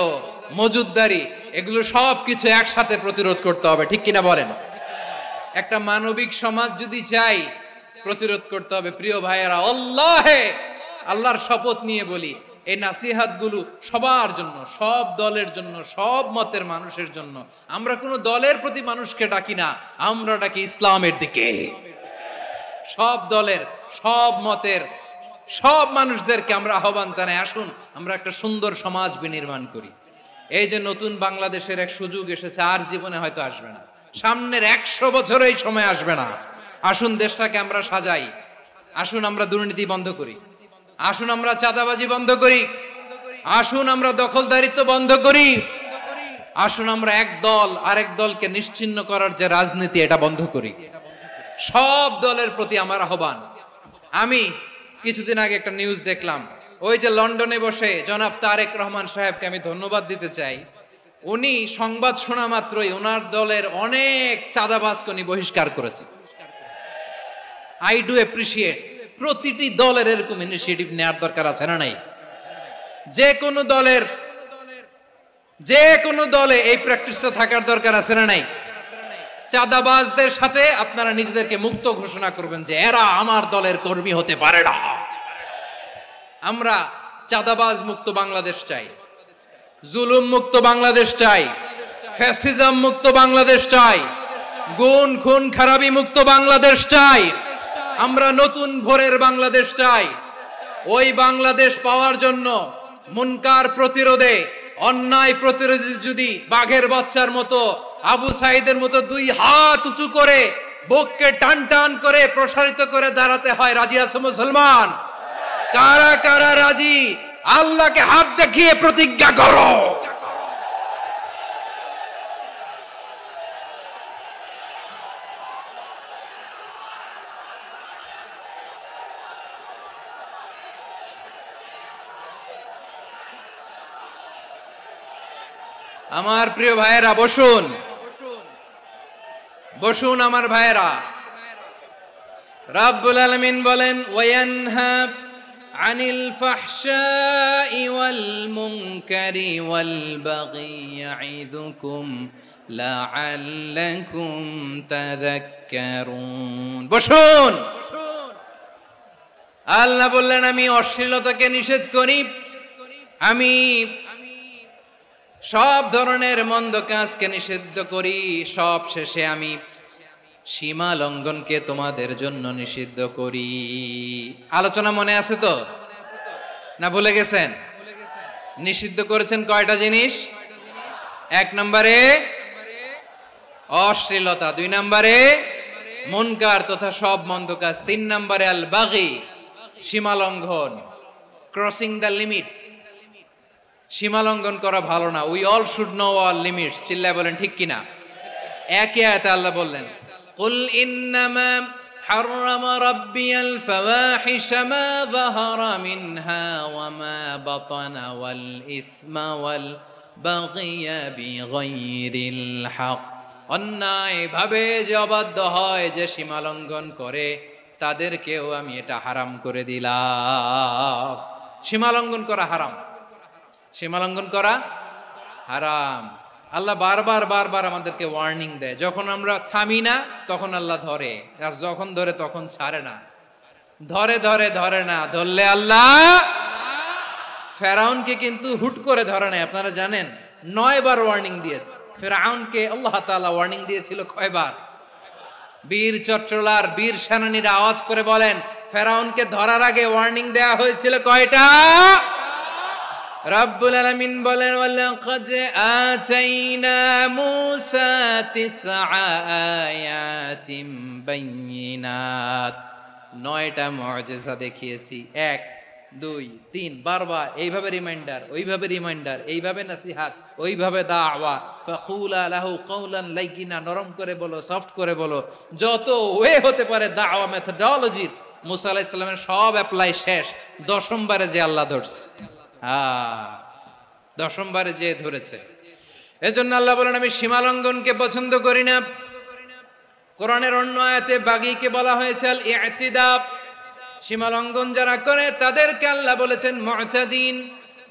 Speaker 1: মজুদদারি, এগুলো সব কিছু একসাথে প্রতিরোধ করতে হবে, ঠিক কিনা বলেন? একটা মানবিক সমাজ যদি চাই, প্রতিরোধ করতে হবে। প্রিয় ভাইয়েরা, আল্লাহর শপথ নিয়ে বলি, এই নাসিহাত গুলো সবার জন্য, সব দলের জন্য, সব মতের মানুষের জন্য। আমরা কোনো দলের প্রতি মানুষকে ডাকি না, আমরা ডাকি ইসলামের দিকে। সব দলের, সব মতের, সব মানুষদেরকে আমরা আহ্বান জানাই, আসুন আমরা একটা সুন্দর সমাজ বিনির্মাণ করি। এই যে নতুন বাংলাদেশের এক সুযোগ এসেছে, আর জীবনে হয়তো আসবে না, সামনের 100 বছর এই সময় আসবে না। আসুন দেশটাকে আমরা সাজাই, আসুন আমরা দুর্নীতি বন্ধ করি, আসুন আমরা চাঁদাবাজি বন্ধ করি, আসুন আমরা দখলদারিত্ব বন্ধ করি, আসুন আমরা এক দল আরেক দলকে নিশ্চিহ্ন করার যে রাজনীতি, এটা বন্ধ করি। সব দলের প্রতি আমার আহ্বান। আমি কিছুদিন আগে একটা নিউজ দেখলাম, ওই যে লন্ডনে বসে জনাব তারেক রহমান সাহেবকে আমি ধন্যবাদ দিতে চাই। উনি সংবাদ শোনা মাত্রই ওনার দলের অনেক চাঁদাবাজকে উনি বহিষ্কার করেছে। I do appreciate. প্রতিটি দলের এরকম ইনিশিয়েটিভ নেওয়ার দরকার আছে না নাই? যে কোনো দলে এই প্র্যাকটিসটা থাকার দরকার আছে না নাই? চাঁদাবাজদের সাথে আপনারা নিজেদেরকে মুক্ত ঘোষণা করবেন যে এরা আমার দলের কর্মী হতে পারে না। আমরা চাঁদাবাজ মুক্ত বাংলাদেশ চাই, জুলুম মুক্ত বাংলাদেশ চাই, ফ্যাসিজম মুক্ত বাংলাদেশ চাই, গুণ খুন খারাপি মুক্ত বাংলাদেশ চাই। আমরা নতুন ভোরের বাংলাদেশ চাই। ওই বাংলাদেশ পাওয়ার জন্য মুনকার প্রতিরোধে, অন্যায় প্রতিরোধে যদি বাঘের বাচ্চার মতো, আবু সাইদের মতো 2 হাত উঁচু করে, বুককে টান টান করে প্রসারিত করে দাঁড়াতে হয়, রাজি আছো মুসলমান? কারা কারা রাজি? আল্লাহকে হাত দেখিয়ে প্রতিজ্ঞা করো। আমার প্রিয় ভাইয়েরা, বসুন বসুন আমার ভাইয়েরা। রাব্বুল আলামিন বলেন, ওয়ায়ানহা আনিল ফাহশাই ওয়াল মুনকারি ওয়াল বাগি ইয়াইদুকুম লাআল্লাকুম তাযাক্কারুন। বসুন। আল্লাহ বললেন, আমি অশ্লীলতাকে নিষেধ করি, আমি সব ধরনের মন্দ কাজকে নিষিদ্ধ করি, সব শেষে আমি সীমা লঙ্ঘনকে তোমাদের জন্য নিষিদ্ধ করি। আলোচনা মনে আছে তো, না ভুলে গেছেন? নিষিদ্ধ করেছেন কয়টা জিনিস? 1 নম্বরে অশ্লীলতা, 2 নম্বরে মুনকার তথা সব মন্দ কাজ, 3 নম্বরে আল বাগি, সীমা লঙ্ঘন, ক্রসিং দ্য লিমিট। সীমা লঙ্ঘন করা ভালো না। We all should know our limits. চিল্লায় বলেন ঠিক কিনা? একই আয়াতে আল্লাহ বললেন, কুল ইন্নামা হাররামা রাব্বিয়াল ফাওয়াহিশা মা যাহারা মিনহা ওয়া মা বাতানা ওয়াল ইসমা ওয়াল বাগিয়া বিগাইরিল হক। অন্যায় ভাবে যে অবাধ্য হয়, যে সীমা লঙ্ঘন করে, তাদেরকেও আমি এটা হারাম করে দিলাম। সীমা লঙ্ঘন করা হারাম, সীমা লঙ্ঘন করা হারাম। আল্লাহ বারবার বারবার আমাদেরকে ওয়ার্নিং দেয়। যখন আমরা থামি না তখন আল্লাহ ধরে, আর যখন ধরে তখন ছাড়ে না। ধরে ধরে ধরে না, ধরলে আল্লাহ। ফেরাউনকে কিন্তু হুট করে ধরে নাই, আপনারা জানেন 9 বার ওয়ার্নিং দিয়েছে। ফেরাউনকে আল্লাহ তাআলা ওয়ার্নিং দিয়েছিল কয়বার? বীর চট্টলার বীর সেনানীরা আওয়াজ করে বলেন, ফেরাউনকে ধরার আগে ওয়ার্নিং দেয়া হয়েছিল কয়টা? রাব্বুল আলামিন বলেন, ওয়ালাকাদ আতাইনা মূসা 9 আয়াতিন বাইয়িনাত। 9টা মুআজিজা দেখিয়েছি। 1 2 3 বারবার এইভাবে রিমাইন্ডার, ওইভাবে রিমাইন্ডার, এইভাবে নসিহত, ওইভাবে দাওয়া। ফাকুলা লাহু কাওলান লাইয়িনা, নরম করে বলো, সফট করে বলো, যত ওয়ে হতে পারে দাওয়া মেথডোলজির। মূসা আলাইহিস সালামের সব অ্যাপ্লাই শেষ, 10ম বারে যে আল্লাহ ধরছে। 10ম বারে যে ধরেছে। এজন্য আল্লাহ বলেন, আমি সীমা লঙ্ঘনকে পছন্দ করি না। কোরআনের অন্য আয়াতে বাগীকে বলা হয়েছে আল ইতিদা, সীমা লঙ্ঘন যারা করে তাদেরকে আল্লাহ বলেছেন মুতাদিন।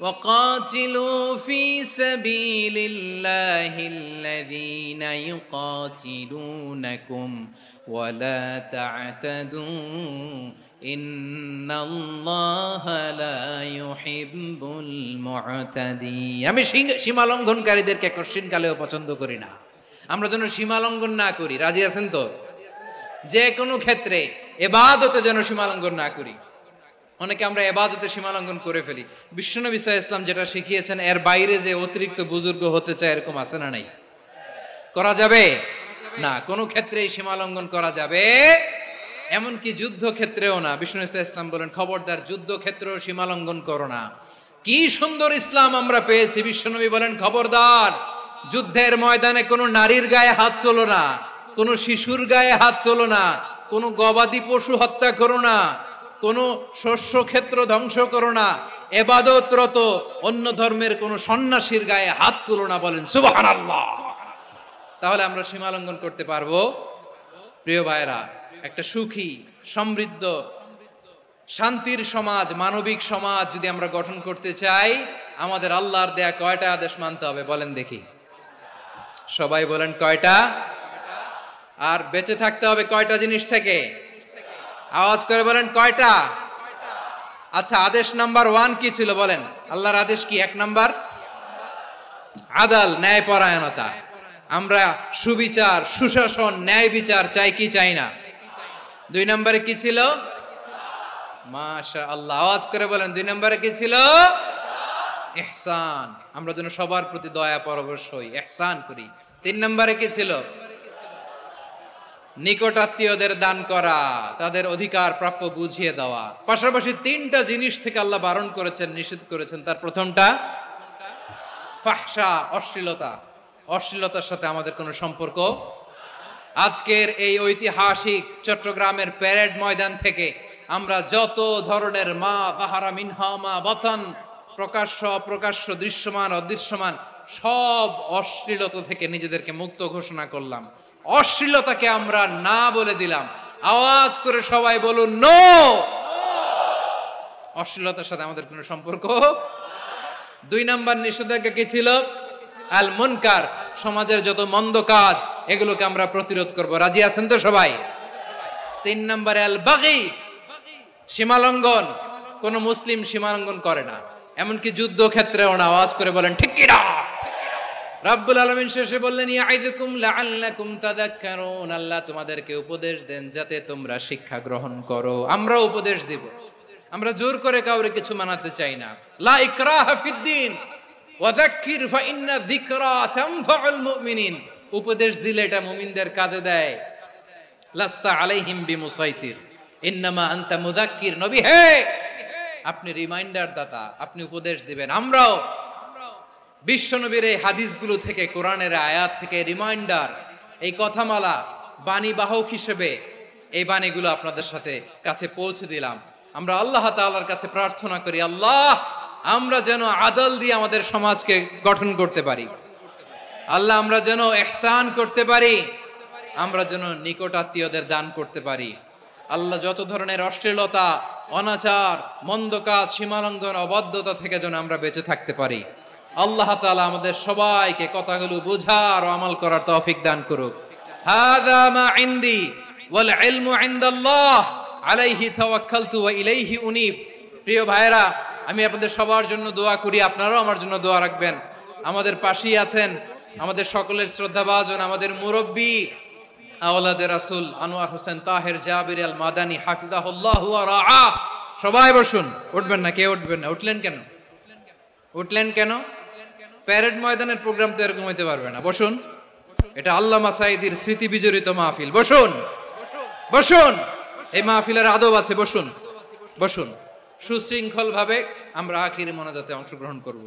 Speaker 1: ওয়াকাতিলু ফি সাবিলিল্লাহিল্লাযীনা ইউকাতিলুনাকুম ওয়ালা তা'তাদু ইন্নাল্লাহা লা ইউহিব্বুল মু'তাদিন। আমি সীমা লঙ্ঘনকারীদেরকে কোশ্চিনকালেও পছন্দ করি না। আমরা যেন সীমা লঙ্ঘন না করি, রাজি আছেন তো? যে কোনো ক্ষেত্রে ইবাদতে যেন সীমা লঙ্ঘন না করি। অনেকে আমরা ইবাদতে সীমা লঙ্ঘন করে ফেলি। বিশ্বনবী সাল্লাল্লাহু আলাইহি ওয়াসাল্লাম যেটা শিখিয়েছেন এর বাইরে যে অতিরিক্ত বুজুর্গ হতে চায় এরকম আছে না নাই? করা যাবে না, কোনো ক্ষেত্রেই সীমা লঙ্ঘন করা যাবে, এমনকি যুদ্ধ ক্ষেত্রেও না। বিষ্ণু ইসলাম বলেন খবরদার যুদ্ধ ক্ষেত্রেও সীমা লঙ্ঘন করো না। কি সুন্দর ইসলাম আমরা পেয়েছি। বিশ্বনবী বলেন খবরদার যুদ্ধের ময়দানে কোনো নারীর গায়ে হাত তোলো না, কোনো শিশুর গায়ে হাত তোলো না, কোনো গবাদি পশু হত্যা করো না, কোনো শস্য ক্ষেত্র ধ্বংস করো না, ইবাদতরত অন্য ধর্মের কোনো সন্ন্যাসীর গায়ে হাত তোলো না। বলেন সুবহানাল্লাহ। তাহলে আমরা সীমা লঙ্ঘন করতে পারবো? প্রিয় ভাইরা, একটা সুখী সমৃদ্ধ শান্তির সমাজ, মানবিক সমাজ যদি আমরা গঠন করতে চাই, আমাদের আল্লাহর দেয়া কয়টা আদেশ মানতে হবে বলেন দেখি? সবাই বলেন কয়টা? আর বেঁচে থাকতে হবে কয়টা জিনিস থেকে? আওয়াজ করে বলেন কয়টা? আচ্ছা, আদেশ নাম্বার 1 কি ছিল বলেন? আল্লাহর আদেশ কি? 1 নাম্বার আদাল, ন্যায়পরায়ণতা। আমরা সুবিচার, সুশাসন, ন্যায় বিচার চাই কি চাই না? 2 নম্বরে কি ছিল? মাশাআল্লাহ, আওয়াজ করে বলেন 2 নম্বরে কি ছিল? ইহসান। আমরা যেন সবার প্রতি দয়া পরবশ হই, ইহসান করি। 3 নম্বরে কি ছিল? নিকটাত্মীয়দের দান করা, তাদের অধিকার প্রাপ্য বুঝিয়ে দেওয়া। পাশাপাশি 3টা জিনিস থেকে আল্লাহ বারণ করেছেন, নিষেধ করেছেন। তার প্রথমটা ফাহশা, অশ্লীলতা। অশ্লীলতার সাথে আমাদের কোনো সম্পর্ক। আজকের এই ঐতিহাসিক চট্টগ্রামের প্যারেড ময়দান থেকে আমরা যত ধরনের মা তাহারা মিনহা মা বাতান, প্রকাশ্য অপ্রকাশ্য, দৃশ্যমান অদৃশ্যমান, সব অশ্লীলতা থেকে নিজেদেরকে মুক্ত ঘোষণা করলাম। অশ্লীলতাকে আমরা না বলে দিলাম। আওয়াজ করে সবাই বলুন নো। অশ্লীলতার সাথে আমাদের কোনো সম্পর্ক। 2 নাম্বার নিষেধাজ্ঞা কি ছিল? আল মুনকার, সমাজের যত মন্দ কাজ এগুলোকে আমরা প্রতিরোধ করব। রাজি আছেন তো সবাই? 3 নম্বরে আল বাগী, সীমালঙ্ঘন। কোন মুসলিম সীমালঙ্ঘন করে না, এমনকি যুদ্ধ ক্ষেত্রেও না। আওয়াজ করে বলেন ঠিক কি না? রব্বুল আলামিন শেষে বললেন ইয়াইদুকুম লাআল্লাকুম তাযাক্কারুন। আল্লাহ তোমাদেরকে উপদেশ দেন যাতে তোমরা শিক্ষা গ্রহণ করো। আমরা উপদেশ দেব, আমরা জোর করে কাউরে কিছু মানাতে চাই না। লা ইকরাহা ফিদ্দিন ওয়াযাক্কির ফাইন্না যিকরা তানফাউল মুমিনিন। উপদেশ দিলে এটা মুমিনদের কাজে দেয়। লাস্তা আলাইহিম বিমুসাইতির ইন্নামা আনতা মুযাক্কির। নবী হে, আপনি রিমাইন্ডার দাতা, আপনি উপদেশ দিবেন। আমরাও বিশ্বনবীর এই হাদিসগুলো থেকে, কোরআনের আয়াত থেকে রিমাইন্ডার, এই কথামালা, বাণী বাহক হিসেবে এই বাণীগুলো আপনাদের সাথে কাছে পৌঁছে দিলাম। আমরা আল্লাহ তাআলার কাছে প্রার্থনা করি, আল্লাহ আমরা যেন আদল দিয়ে আমাদের সমাজকে গঠন করতে পারি। আল্লাহ আমরা যেন ইহসান করতে পারি, আমরা যেন নিকটাত্মীয়দের দান করতে পারি। আল্লাহ যত ধরনের অশ্লীলতা, অনাচার, মন্দ কাজ, সীমালঙ্ঘন, অবাধ্যতা থেকে যেন আমরা বেঁচে থাকতে পারি। আল্লাহ তাআলা আমাদের সবাইকে কথাগুলো বোঝার ও আমল করার তৌফিক দান করুক। হাযা মা ইনদি ওয়াল ইলমু ইনদাল্লাহ আলাইহি তাওয়াক্কালতু ওয়া ইলাইহি উনীব। প্রিয় ভাইরা, আমি আপনাদের সবার জন্য দোয়া করি, আপনারাও আমার জন্য দোয়া রাখবেন। আমাদের পাশেই আছেন আমাদের সকলের শ্রদ্ধাভাজন, আমাদের মুরব্বী আওলাদে রাসূল আনোয়ার হোসেন তাহের জাবির আল মাদানী হাফিজাহুল্লাহ ওয়া রাআ। সবাই বসুন। উঠবেন না? কে উঠবেন না? উঠলেন কেন? উঠলেন কেন? প্যারেড ময়দানের প্রোগ্রাম তো এরকম হইতে পারবে না। বসুন। এটা আল্লামা সাঈদীর স্মৃতি বিজড়িত মাহফিল। বসুন, বসুন। এই মাহফিলের আদব আছে। বসুন, বসুন। সুশৃঙ্খল ভাবে আমরা আখিরি মোনাজাতে অংশগ্রহণ করব।